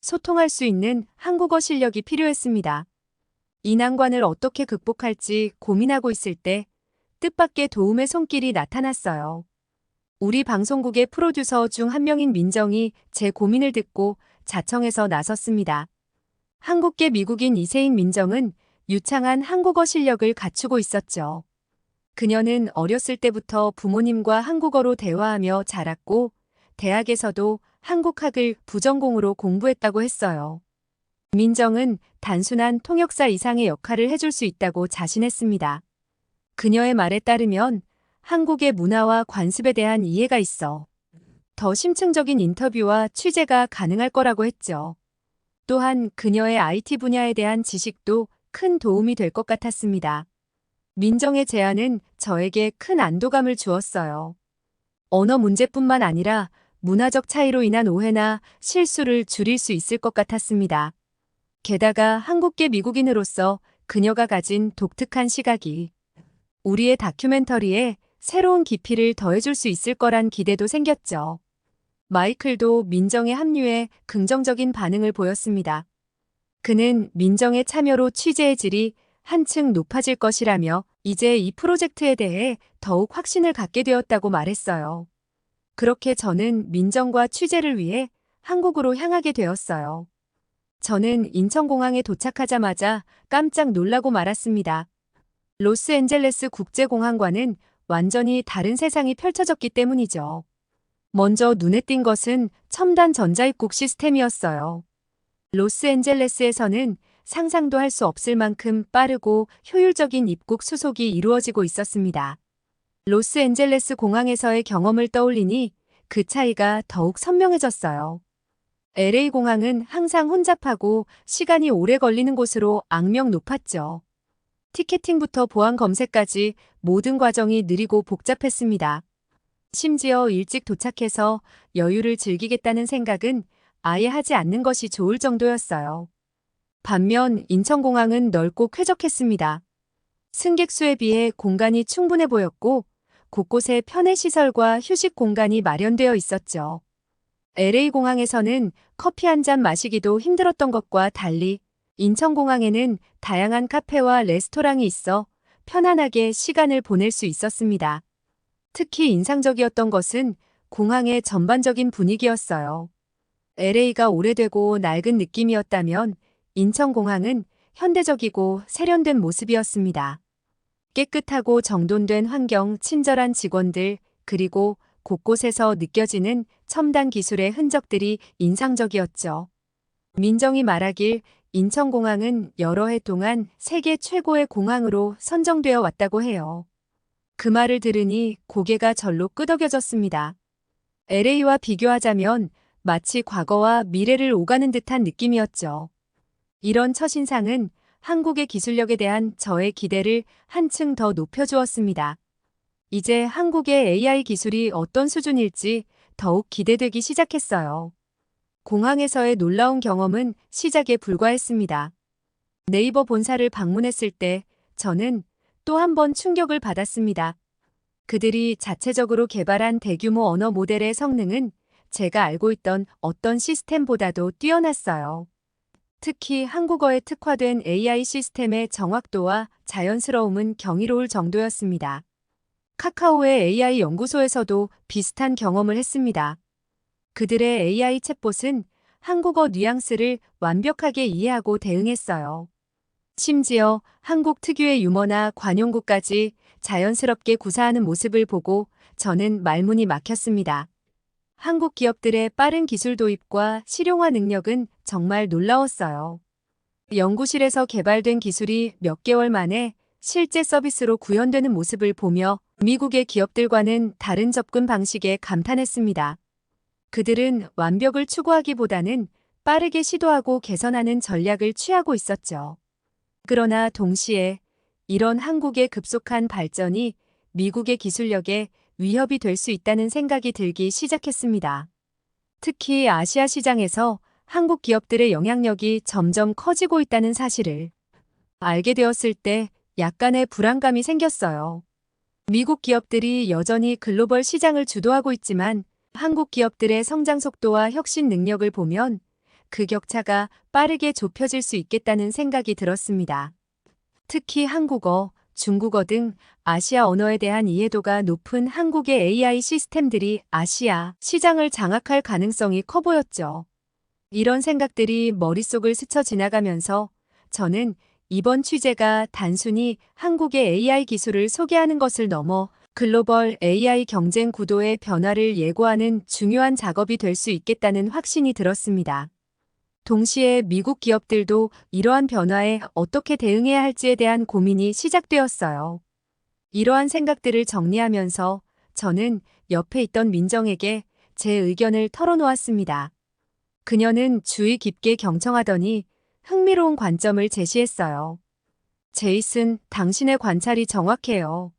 소통할 수 있는 한국어 실력이 필요했습니다. 이 난관을 어떻게 극복할지 고민하고 있을 때 뜻밖의 도움의 손길이 나타났어요. 우리 방송국의 프로듀서 중 한 명인 민정이 제 고민을 듣고 자청해서 나섰습니다. 한국계 미국인 이세인 민정은 유창한 한국어 실력을 갖추고 있었죠. 그녀는 어렸을 때부터 부모님과 한국어로 대화하며 자랐고 대학에서도 한국학을 부전공으로 공부했다고 했어요. 민정은 단순한 통역사 이상의 역할을 해줄 수 있다고 자신했습니다. 그녀의 말에 따르면 한국의 문화와 관습에 대한 이해가 있어 더 심층적인 인터뷰와 취재가 가능할 거라고 했죠. 또한 그녀의 IT 분야에 대한 지식도 큰 도움이 될 것 같았습니다. 민정의 제안은 저에게 큰 안도감을 주었어요. 언어 문제뿐만 아니라 문화적 차이로 인한 오해나 실수를 줄일 수 있을 것 같았습니다. 게다가 한국계 미국인으로서 그녀가 가진 독특한 시각이 우리의 다큐멘터리에 새로운 깊이를 더해줄 수 있을 거란 기대도 생겼죠. 마이클도 민정의 합류에 긍정적인 반응을 보였습니다. 그는 민정의 참여로 취재의 질이 한층 높아질 것이라며 이제 이 프로젝트에 대해 더욱 확신을 갖게 되었다고 말했어요. 그렇게 저는 민정과 취재를 위해 한국으로 향하게 되었어요. 저는 인천공항에 도착하자마자 깜짝 놀라고 말았습니다. 로스앤젤레스 국제공항과는 완전히 다른 세상이 펼쳐졌기 때문이죠. 먼저 눈에 띈 것은 첨단 전자입국 시스템이었어요. 로스앤젤레스에서는 상상도 할 수 없을 만큼 빠르고 효율적인 입국 수속이 이루어지고 있었습니다. 로스앤젤레스 공항에서의 경험을 떠올리니 그 차이가 더욱 선명해졌어요. LA 공항은 항상 혼잡하고 시간이 오래 걸리는 곳으로 악명 높았죠. 티켓팅부터 보안 검색까지 모든 과정이 느리고 복잡했습니다. 심지어 일찍 도착해서 여유를 즐기겠다는 생각은 아예 하지 않는 것이 좋을 정도였어요. 반면 인천공항은 넓고 쾌적했습니다. 승객 수에 비해 공간이 충분해 보였고 곳곳에 편의 시설과 휴식 공간이 마련되어 있었죠. LA 공항에서는 커피 한 잔 마시기도 힘들었던 것과 달리 인천공항에는 다양한 카페와 레스토랑이 있어 편안하게 시간을 보낼 수 있었습니다. 특히 인상적이었던 것은 공항의 전반적인 분위기였어요. LA가 오래되고 낡은 느낌이었다면 인천공항은 현대적이고 세련된 모습이었습니다. 깨끗하고 정돈된 환경, 친절한 직원들, 그리고 곳곳에서 느껴지는 첨단 기술의 흔적들이 인상적이었죠. 민정이 말하길 인천공항은 여러 해 동안 세계 최고의 공항으로 선정되어 왔다고 해요. 그 말을 들으니 고개가 절로 끄덕여졌습니다. LA와 비교하자면 마치 과거와 미래를 오가는 듯한 느낌이었죠. 이런 첫인상은 한국의 기술력에 대한 저의 기대를 한층 더 높여주었습니다. 이제 한국의 AI 기술이 어떤 수준일지 더욱 기대되기 시작했어요. 공항에서의 놀라운 경험은 시작에 불과했습니다. 네이버 본사를 방문했을 때 저는 또 한 번 충격을 받았습니다. 그들이 자체적으로 개발한 대규모 언어 모델의 성능은 제가 알고 있던 어떤 시스템보다도 뛰어났어요. 특히 한국어에 특화된 AI 시스템의 정확도와 자연스러움은 경이로울 정도였습니다. 카카오의 AI 연구소에서도 비슷한 경험을 했습니다. 그들의 AI 챗봇은 한국어 뉘앙스를 완벽하게 이해하고 대응했어요. 심지어 한국 특유의 유머나 관용구까지 자연스럽게 구사하는 모습을 보고 저는 말문이 막혔습니다. 한국 기업들의 빠른 기술 도입과 실용화 능력은 정말 놀라웠어요. 연구실에서 개발된 기술이 몇 개월 만에 실제 서비스로 구현되는 모습을 보며 미국의 기업들과는 다른 접근 방식에 감탄했습니다. 그들은 완벽을 추구하기보다는 빠르게 시도하고 개선하는 전략을 취하고 있었죠. 그러나 동시에 이런 한국의 급속한 발전이 미국의 기술력에 위협이 될 수 있다는 생각이 들기 시작했습니다. 특히 아시아 시장에서 한국 기업들의 영향력이 점점 커지고 있다는 사실을 알게 되었을 때 약간의 불안감이 생겼어요. 미국 기업들이 여전히 글로벌 시장을 주도하고 있지만 한국 기업들의 성장 속도와 혁신 능력을 보면 그 격차가 빠르게 좁혀질 수 있겠다는 생각이 들었습니다. 특히 한국어, 중국어 등 아시아 언어에 대한 이해도가 높은 한국의 AI 시스템들이 아시아 시장을 장악할 가능성이 커 보였죠. 이런 생각들이 머릿속을 스쳐 지나가면서 저는 이번 취재가 단순히 한국의 AI 기술을 소개하는 것을 넘어 글로벌 AI 경쟁 구도의 변화를 예고하는 중요한 작업이 될 수 있겠다는 확신이 들었습니다. 동시에 미국 기업들도 이러한 변화에 어떻게 대응해야 할지에 대한 고민이 시작되었어요. 이러한 생각들을 정리하면서 저는 옆에 있던 민정에게 제 의견을 털어놓았습니다. 그녀는 주의 깊게 경청하더니 흥미로운 관점을 제시했어요. 제이슨, 당신의 관찰이 정확해요.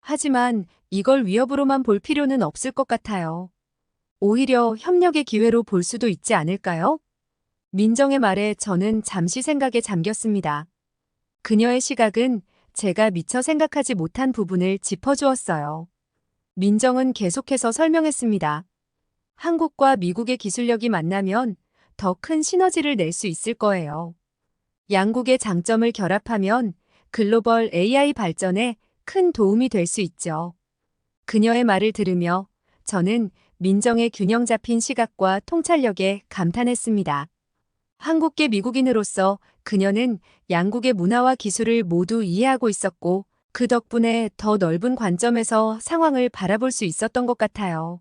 하지만 이걸 위협으로만 볼 필요는 없을 것 같아요. 오히려 협력의 기회로 볼 수도 있지 않을까요? 민정의 말에 저는 잠시 생각에 잠겼습니다. 그녀의 시각은 제가 미처 생각하지 못한 부분을 짚어주었어요. 민정은 계속해서 설명했습니다. 한국과 미국의 기술력이 만나면 더 큰 시너지를 낼 수 있을 거예요. 양국의 장점을 결합하면 글로벌 AI 발전에 큰 도움이 될 수 있죠. 그녀의 말을 들으며 저는 민정의 균형 잡힌 시각과 통찰력에 감탄했습니다. 한국계 미국인으로서 그녀는 양국의 문화와 기술을 모두 이해하고 있었고 그 덕분에 더 넓은 관점에서 상황을 바라볼 수 있었던 것 같아요.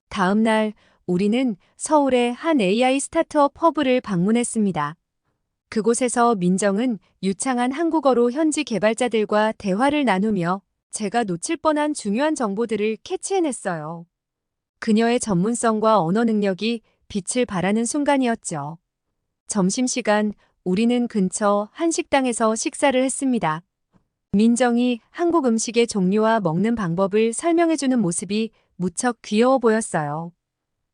다음 날 우리는 서울의 한 AI 스타트업 허브를 방문했습니다. 그곳에서 민정은 유창한 한국어로 현지 개발자들과 대화를 나누며 제가 놓칠 뻔한 중요한 정보들을 캐치해냈어요. 그녀의 전문성과 언어 능력이 빛을 발하는 순간이었죠. 점심시간 우리는 근처 한 식당에서 식사를 했습니다. 민정이 한국 음식의 종류와 먹는 방법을 설명해주는 모습이 무척 귀여워 보였어요.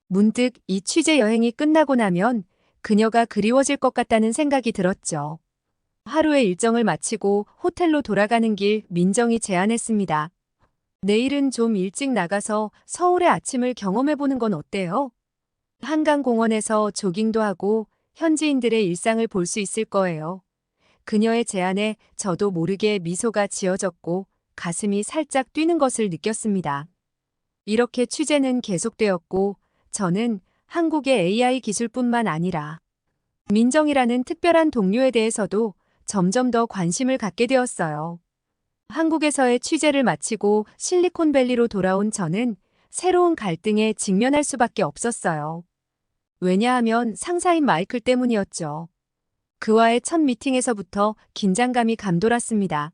문득 이 취재 여행이 끝나고 나면 그녀가 그리워질 것 같다는 생각이 들었죠. 하루의 일정을 마치고 호텔로 돌아가는 길 민정이 제안했습니다. 내일은 좀 일찍 나가서 서울의 아침을 경험해보는 건 어때요? 한강공원에서 조깅도 하고 현지인들의 일상을 볼 수 있을 거예요. 그녀의 제안에 저도 모르게 미소가 지어졌고 가슴이 살짝 뛰는 것을 느꼈습니다. 이렇게 취재는 계속되었고 저는 한국의 AI 기술뿐만 아니라 민정이라는 특별한 동료에 대해서도 점점 더 관심을 갖게 되었어요. 한국에서의 취재를 마치고 실리콘밸리로 돌아온 저는 새로운 갈등에 직면할 수밖에 없었어요. 왜냐하면 상사인 마이클 때문이었죠. 그와의 첫 미팅에서부터 긴장감이 감돌았습니다.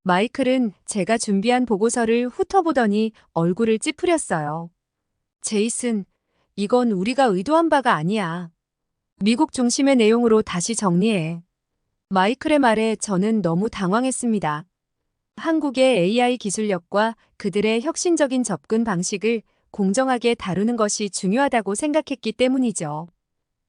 마이클은 제가 준비한 보고서를 훑어보더니 얼굴을 찌푸렸어요. 제이슨, 이건 우리가 의도한 바가 아니야. 미국 중심의 내용으로 다시 정리해. 마이클의 말에 저는 너무 당황했습니다. 한국의 AI 기술력과 그들의 혁신적인 접근 방식을 공정하게 다루는 것이 중요하다고 생각했기 때문이죠.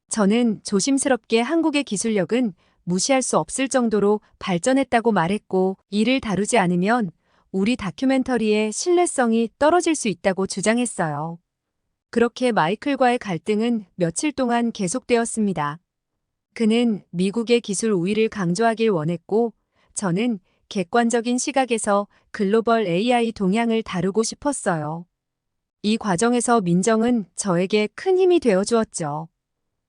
저는 조심스럽게 한국의 기술력은 무시할 수 없을 정도로 발전했다고 말했고 이를 다루지 않으면 우리 다큐멘터리의 신뢰성이 떨어질 수 있다고 주장했어요. 그렇게 마이클과의 갈등은 며칠 동안 계속되었습니다. 그는 미국의 기술 우위를 강조하길 원했고 저는 객관적인 시각에서 글로벌 AI 동향을 다루고 싶었어요. 이 과정에서 민정은 저에게 큰 힘이 되어 주었죠.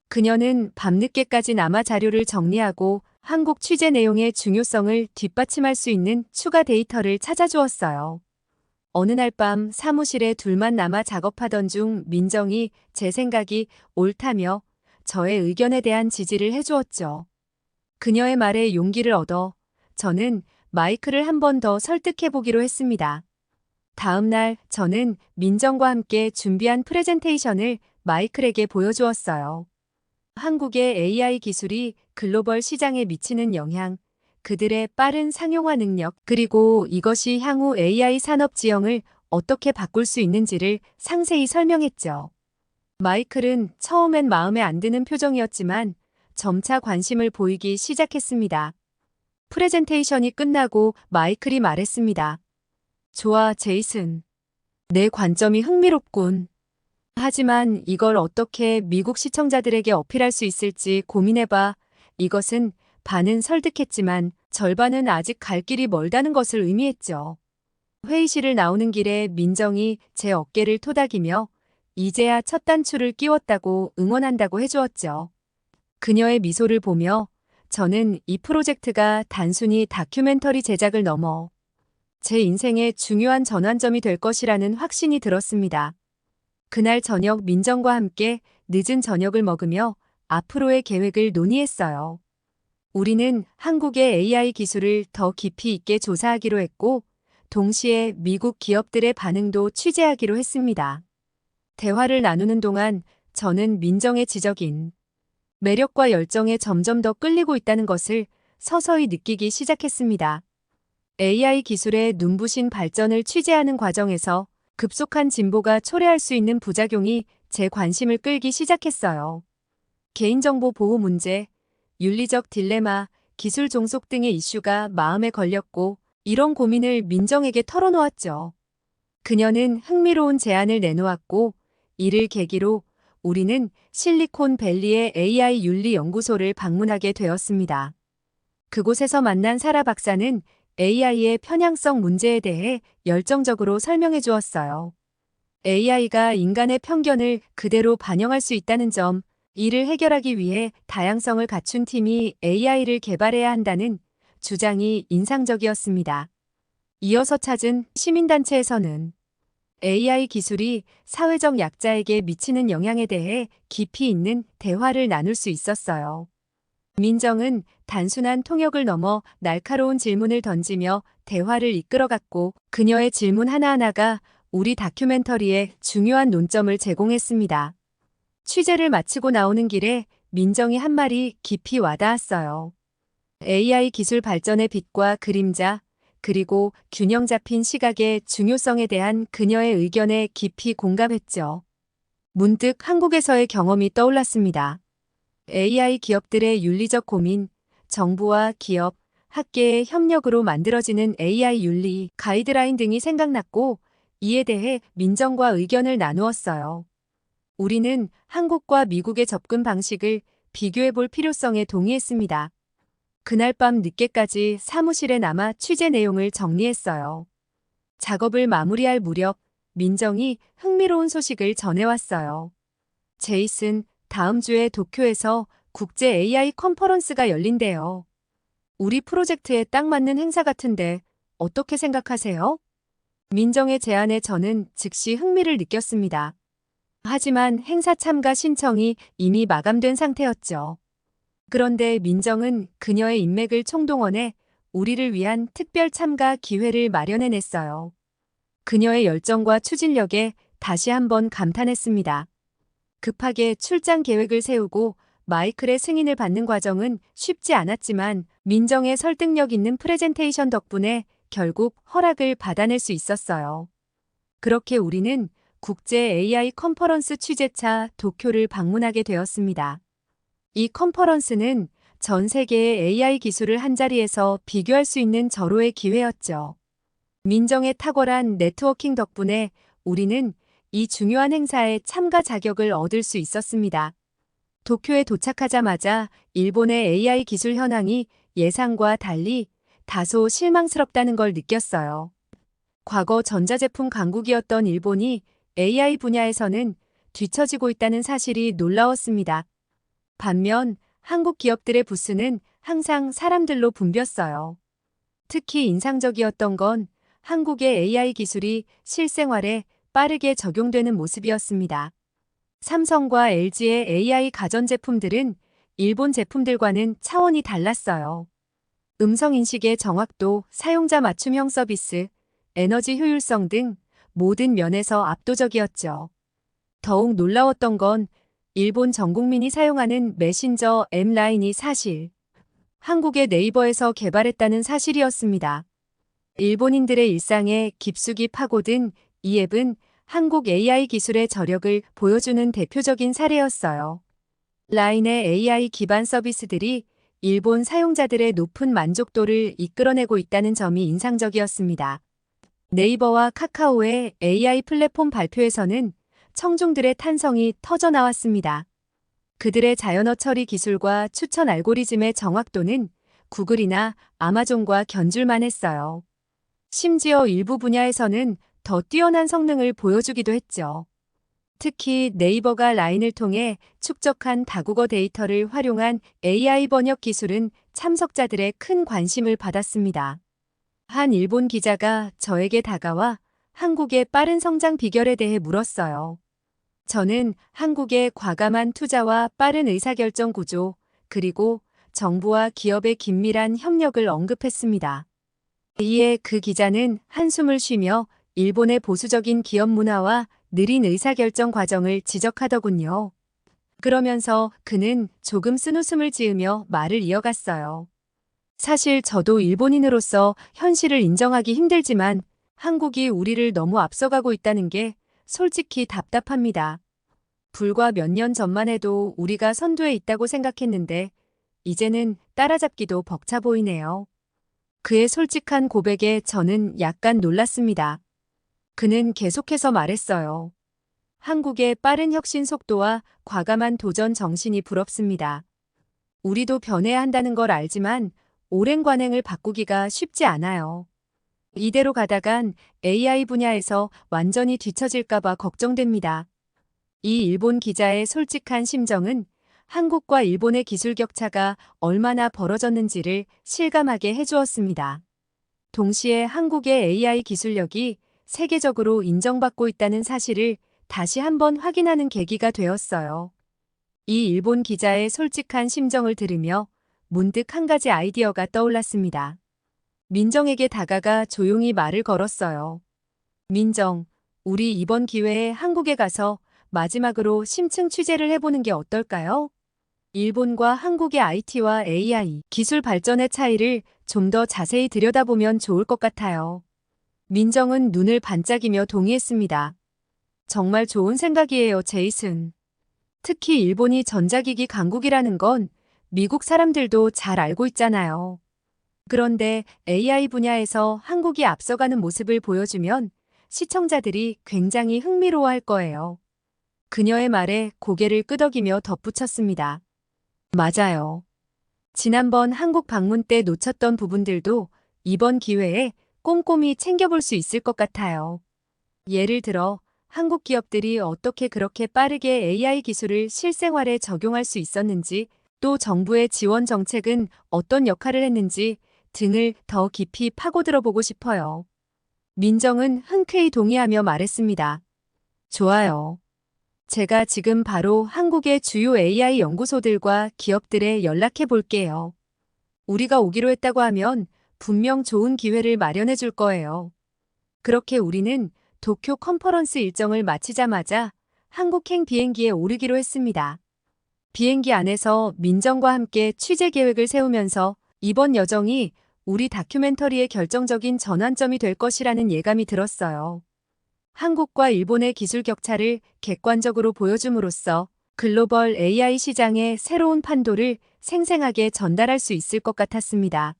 그녀는 밤늦게까지 남아 자료를 정리하고 한국 취재 내용의 중요성을 뒷받침할 수 있는 추가 데이터를 찾아주었어요. 어느 날 밤 사무실에 둘만 남아 작업하던 중 민정이 제 생각이 옳다며 저의 의견에 대한 지지를 해주었죠. 그녀의 말에 용기를 얻어 저는 마이클을 한 번 더 설득해보기로 했습니다. 다음 날 저는 민정과 함께 준비한 프레젠테이션을 마이클에게 보여주었어요. 한국의 AI 기술이 글로벌 시장에 미치는 영향, 그들의 빠른 상용화 능력, 그리고 이것이 향후 AI 산업 지형을 어떻게 바꿀 수 있는지를 상세히 설명했죠. 마이클은 처음엔 마음에 안 드는 표정이었지만 점차 관심을 보이기 시작했습니다. 프레젠테이션이 끝나고 마이클이 말했습니다. 좋아, 제이슨. 내 관점이 흥미롭군. 하지만 이걸 어떻게 미국 시청자들에게 어필할 수 있을지 고민해봐. 이것은 반은 설득했지만 절반은 아직 갈 길이 멀다는 것을 의미했죠. 회의실을 나오는 길에 민정이 제 어깨를 토닥이며 이제야 첫 단추를 끼웠다고 응원한다고 해주었죠. 그녀의 미소를 보며 저는 이 프로젝트가 단순히 다큐멘터리 제작을 넘어 제 인생의 중요한 전환점이 될 것이라는 확신이 들었습니다. 그날 저녁 민정과 함께 늦은 저녁을 먹으며 앞으로의 계획을 논의했어요. 우리는 한국의 AI 기술을 더 깊이 있게 조사하기로 했고, 동시에 미국 기업들의 반응도 취재하기로 했습니다. 대화를 나누는 동안 저는 민정의 지적인 매력과 열정에 점점 더 끌리고 있다는 것을 서서히 느끼기 시작했습니다. AI 기술의 눈부신 발전을 취재하는 과정에서 급속한 진보가 초래할 수 있는 부작용이 제 관심을 끌기 시작했어요. 개인정보 보호 문제, 윤리적 딜레마, 기술 종속 등의 이슈가 마음에 걸렸고 이런 고민을 민정에게 털어놓았죠. 그녀는 흥미로운 제안을 내놓았고 이를 계기로 우리는 실리콘밸리의 AI 윤리 연구소를 방문하게 되었습니다. 그곳에서 만난 사라 박사는 AI의 편향성 문제에 대해 열정적으로 설명해 주었어요. AI가 인간의 편견을 그대로 반영할 수 있다는 점, 이를 해결하기 위해 다양성을 갖춘 팀이 AI를 개발해야 한다는 주장이 인상적이었습니다. 이어서 찾은 시민단체에서는 AI 기술이 사회적 약자에게 미치는 영향에 대해 깊이 있는 대화를 나눌 수 있었어요. 민정은 단순한 통역을 넘어 날카로운 질문을 던지며 대화를 이끌어갔고 그녀의 질문 하나하나가 우리 다큐멘터리에 중요한 논점을 제공했습니다. 취재를 마치고 나오는 길에 민정이 한 말이 깊이 와닿았어요. AI 기술 발전의 빛과 그림자, 그리고 균형 잡힌 시각의 중요성에 대한 그녀의 의견에 깊이 공감했죠. 문득 한국에서의 경험이 떠올랐습니다. AI 기업들의 윤리적 고민, 정부와 기업, 학계의 협력으로 만들어지는 AI 윤리 가이드라인 등이 생각났고 이에 대해 민정과 의견을 나누었어요. 우리는 한국과 미국의 접근 방식을 비교해 볼 필요성에 동의했습니다. 그날 밤 늦게까지 사무실에 남아 취재 내용을 정리했어요. 작업을 마무리할 무렵 민정이 흥미로운 소식을 전해왔어요. 제이슨, 다음 주에 도쿄에서 국제 AI 컨퍼런스가 열린대요. 우리 프로젝트에 딱 맞는 행사 같은데 어떻게 생각하세요? 민정의 제안에 저는 즉시 흥미를 느꼈습니다. 하지만 행사 참가 신청이 이미 마감된 상태였죠. 그런데 민정은 그녀의 인맥을 총동원해 우리를 위한 특별 참가 기회를 마련해냈어요. 그녀의 열정과 추진력에 다시 한번 감탄했습니다. 급하게 출장 계획을 세우고 마이클의 승인을 받는 과정은 쉽지 않았지만 민정의 설득력 있는 프레젠테이션 덕분에 결국 허락을 받아낼 수 있었어요. 그렇게 우리는 국제 AI 컨퍼런스 취재차 도쿄를 방문하게 되었습니다. 이 컨퍼런스는 전 세계의 AI 기술을 한자리에서 비교할 수 있는 절호의 기회였죠. 민정의 탁월한 네트워킹 덕분에 우리는 이 중요한 행사에 참가 자격을 얻을 수 있었습니다. 도쿄에 도착하자마자 일본의 AI 기술 현황이 예상과 달리 다소 실망스럽다는 걸 느꼈어요. 과거 전자제품 강국이었던 일본이 AI 분야에서는 뒤처지고 있다는 사실이 놀라웠습니다. 반면 한국 기업들의 부스는 항상 사람들로 붐볐어요. 특히 인상적이었던 건 한국의 AI 기술이 실생활에 빠르게 적용되는 모습이었습니다. 삼성과 LG의 AI 가전제품들은 일본 제품들과는 차원이 달랐어요. 음성인식의 정확도, 사용자 맞춤형 서비스, 에너지 효율성 등 모든 면에서 압도적이었죠. 더욱 놀라웠던 건 일본 전 국민이 사용하는 메신저 앱 라인이 사실 한국의 네이버에서 개발했다는 사실이었습니다. 일본인들의 일상에 깊숙이 파고든 이 앱은 한국 AI 기술의 저력을 보여주는 대표적인 사례였어요. 라인의 AI 기반 서비스들이 일본 사용자들의 높은 만족도를 이끌어내고 있다는 점이 인상적이었습니다. 네이버와 카카오의 AI 플랫폼 발표에서는 청중들의 탄성이 터져 나왔습니다. 그들의 자연어 처리 기술과 추천 알고리즘의 정확도는 구글이나 아마존과 견줄만 했어요. 심지어 일부 분야에서는 더 뛰어난 성능을 보여주기도 했죠. 특히 네이버가 라인을 통해 축적한 다국어 데이터를 활용한 AI 번역 기술은 참석자들의 큰 관심을 받았습니다. 한 일본 기자가 저에게 다가와 한국의 빠른 성장 비결에 대해 물었어요. 저는 한국의 과감한 투자와 빠른 의사결정 구조, 그리고 정부와 기업의 긴밀한 협력을 언급했습니다. 이에 그 기자는 한숨을 쉬며 일본의 보수적인 기업 문화와 느린 의사결정 과정을 지적하더군요. 그러면서 그는 조금 쓴웃음을 지으며 말을 이어갔어요. 사실 저도 일본인으로서 현실을 인정하기 힘들지만 한국이 우리를 너무 앞서가고 있다는 게 솔직히 답답합니다. 불과 몇 년 전만 해도 우리가 선두에 있다고 생각했는데 이제는 따라잡기도 벅차 보이네요. 그의 솔직한 고백에 저는 약간 놀랐습니다. 그는 계속해서 말했어요. 한국의 빠른 혁신 속도와 과감한 도전 정신이 부럽습니다. 우리도 변해야 한다는 걸 알지만 오랜 관행을 바꾸기가 쉽지 않아요. 이대로 가다간 AI 분야에서 완전히 뒤처질까봐 걱정됩니다. 이 일본 기자의 솔직한 심정은 한국과 일본의 기술 격차가 얼마나 벌어졌는지를 실감하게 해주었습니다. 동시에 한국의 AI 기술력이 세계적으로 인정받고 있다는 사실을 다시 한번 확인하는 계기가 되었어요. 이 일본 기자의 솔직한 심정을 들으며 문득 한 가지 아이디어가 떠올랐습니다. 민정에게 다가가 조용히 말을 걸었어요. 민정, 우리 이번 기회에 한국에 가서 마지막으로 심층 취재를 해보는 게 어떨까요? 일본과 한국의 IT와 AI 기술 발전의 차이를 좀 더 자세히 들여다보면 좋을 것 같아요. 민정은 눈을 반짝이며 동의했습니다. 정말 좋은 생각이에요, 제이슨. 특히 일본이 전자기기 강국이라는 건 미국 사람들도 잘 알고 있잖아요. 그런데 AI 분야에서 한국이 앞서가는 모습을 보여주면 시청자들이 굉장히 흥미로워할 거예요. 그녀의 말에 고개를 끄덕이며 덧붙였습니다. 맞아요. 지난번 한국 방문 때 놓쳤던 부분들도 이번 기회에 꼼꼼히 챙겨볼 수 있을 것 같아요. 예를 들어 한국 기업들이 어떻게 그렇게 빠르게 AI 기술을 실생활에 적용할 수 있었는지, 또 정부의 지원 정책은 어떤 역할을 했는지 등을 더 깊이 파고들어보고 싶어요. 민정은 흔쾌히 동의하며 말했습니다. 좋아요. 제가 지금 바로 한국의 주요 AI 연구소들과 기업들에 연락해 볼게요. 우리가 오기로 했다고 하면 분명 좋은 기회를 마련해 줄 거예요. 그렇게 우리는 도쿄 컨퍼런스 일정을 마치자마자 한국행 비행기에 오르기로 했습니다. 비행기 안에서 민정과 함께 취재 계획을 세우면서 이번 여정이 우리 다큐멘터리의 결정적인 전환점이 될 것이라는 예감이 들었어요. 한국과 일본의 기술 격차를 객관적으로 보여줌으로써 글로벌 AI 시장의 새로운 판도를 생생하게 전달할 수 있을 것 같았습니다.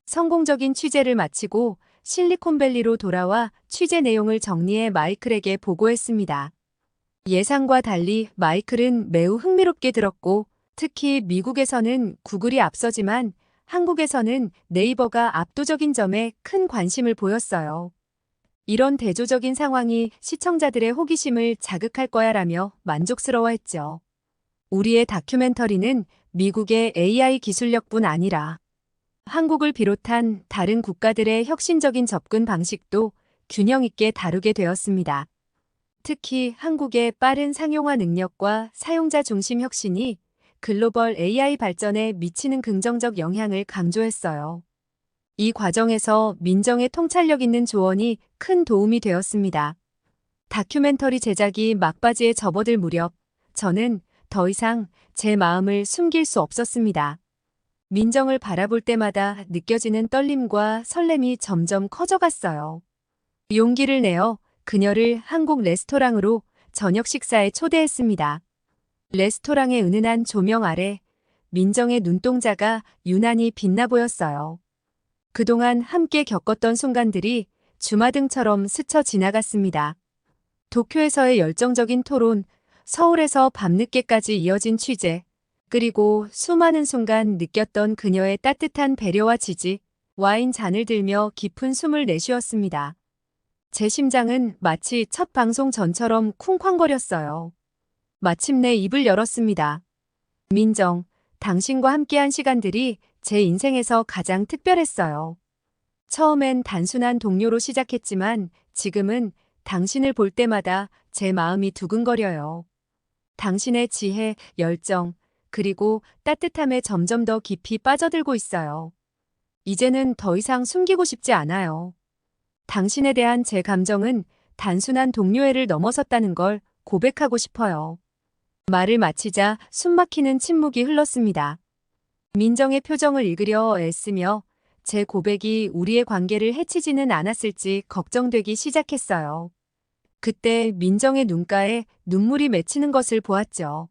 성공적인 취재를 마치고 실리콘밸리로 돌아와 취재 내용을 정리해 마이클에게 보고했습니다. 예상과 달리 마이클은 매우 흥미롭게 들었고, 특히 미국에서는 구글이 앞서지만 한국에서는 네이버가 압도적인 점에 큰 관심을 보였어요. 이런 대조적인 상황이 시청자들의 호기심을 자극할 거야라며 만족스러워했죠. 우리의 다큐멘터리는 미국의 AI 기술력뿐 아니라 한국을 비롯한 다른 국가들의 혁신적인 접근 방식도 균형 있게 다루게 되었습니다. 특히 한국의 빠른 상용화 능력과 사용자 중심 혁신이 글로벌 AI 발전에 미치는 긍정적 영향을 강조했어요. 이 과정에서 민정의 통찰력 있는 조언이 큰 도움이 되었습니다. 다큐멘터리 제작이 막바지에 접어들 무렵 저는 더 이상 제 마음을 숨길 수 없었습니다. 민정을 바라볼 때마다 느껴지는 떨림과 설렘이 점점 커져갔어요. 용기를 내어 그녀를 한국 레스토랑으로 저녁 식사에 초대했습니다. 레스토랑의 은은한 조명 아래 민정의 눈동자가 유난히 빛나 보였어요. 그동안 함께 겪었던 순간들이 주마등처럼 스쳐 지나갔습니다. 도쿄에서의 열정적인 토론, 서울에서 밤늦게까지 이어진 취재, 그리고 수많은 순간 느꼈던 그녀의 따뜻한 배려와 지지, 와인 잔을 들며 깊은 숨을 내쉬었습니다. 제 심장은 마치 첫 방송 전처럼 쿵쾅거렸어요. 마침내 입을 열었습니다. 민정, 당신과 함께한 시간들이 제 인생에서 가장 특별했어요. 처음엔 단순한 동료로 시작했지만 지금은 당신을 볼 때마다 제 마음이 두근거려요. 당신의 지혜, 열정, 그리고 따뜻함에 점점 더 깊이 빠져들고 있어요. 이제는 더 이상 숨기고 싶지 않아요. 당신에 대한 제 감정은 단순한 동료애를 넘어섰다는 걸 고백하고 싶어요. 말을 마치자 숨막히는 침묵이 흘렀습니다. 민정의 표정을 읽으려 애쓰며 제 고백이 우리의 관계를 해치지는 않았을지 걱정되기 시작했어요. 그때 민정의 눈가에 눈물이 맺히는 것을 보았죠.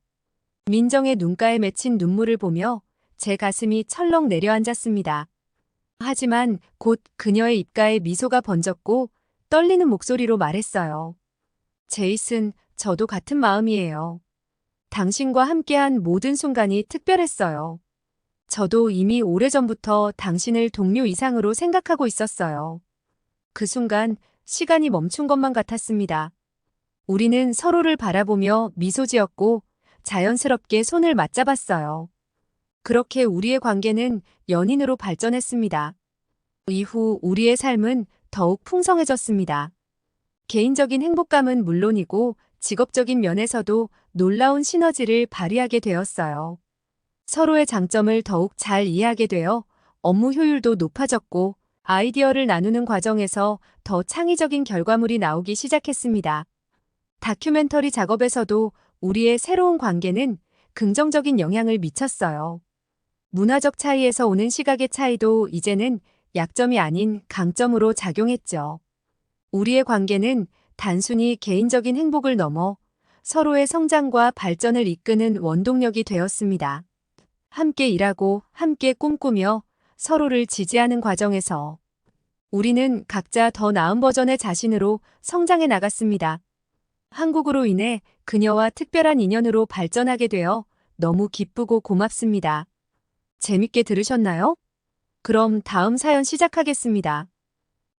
민정의 눈가에 맺힌 눈물을 보며 제 가슴이 철렁 내려앉았습니다. 하지만 곧 그녀의 입가에 미소가 번졌고 떨리는 목소리로 말했어요. 제이슨, 저도 같은 마음이에요. 당신과 함께한 모든 순간이 특별했어요. 저도 이미 오래전부터 당신을 동료 이상으로 생각하고 있었어요. 그 순간 시간이 멈춘 것만 같았습니다. 우리는 서로를 바라보며 미소 지었고 자연스럽게 손을 맞잡았어요. 그렇게 우리의 관계는 연인으로 발전했습니다. 이후 우리의 삶은 더욱 풍성해졌습니다. 개인적인 행복감은 물론이고 직업적인 면에서도 놀라운 시너지를 발휘하게 되었어요. 서로의 장점을 더욱 잘 이해하게 되어 업무 효율도 높아졌고 아이디어를 나누는 과정에서 더 창의적인 결과물이 나오기 시작했습니다. 다큐멘터리 작업에서도 우리의 새로운 관계는 긍정적인 영향을 미쳤어요. 문화적 차이에서 오는 시각의 차이도 이제는 약점이 아닌 강점으로 작용했죠. 우리의 관계는 단순히 개인적인 행복을 넘어 서로의 성장과 발전을 이끄는 원동력이 되었습니다. 함께 일하고 함께 꿈꾸며 서로를 지지하는 과정에서 우리는 각자 더 나은 버전의 자신으로 성장해 나갔습니다. 한국으로 인해 그녀와 특별한 인연으로 발전하게 되어 너무 기쁘고 고맙습니다. 재밌게 들으셨나요? 그럼 다음 사연 시작하겠습니다.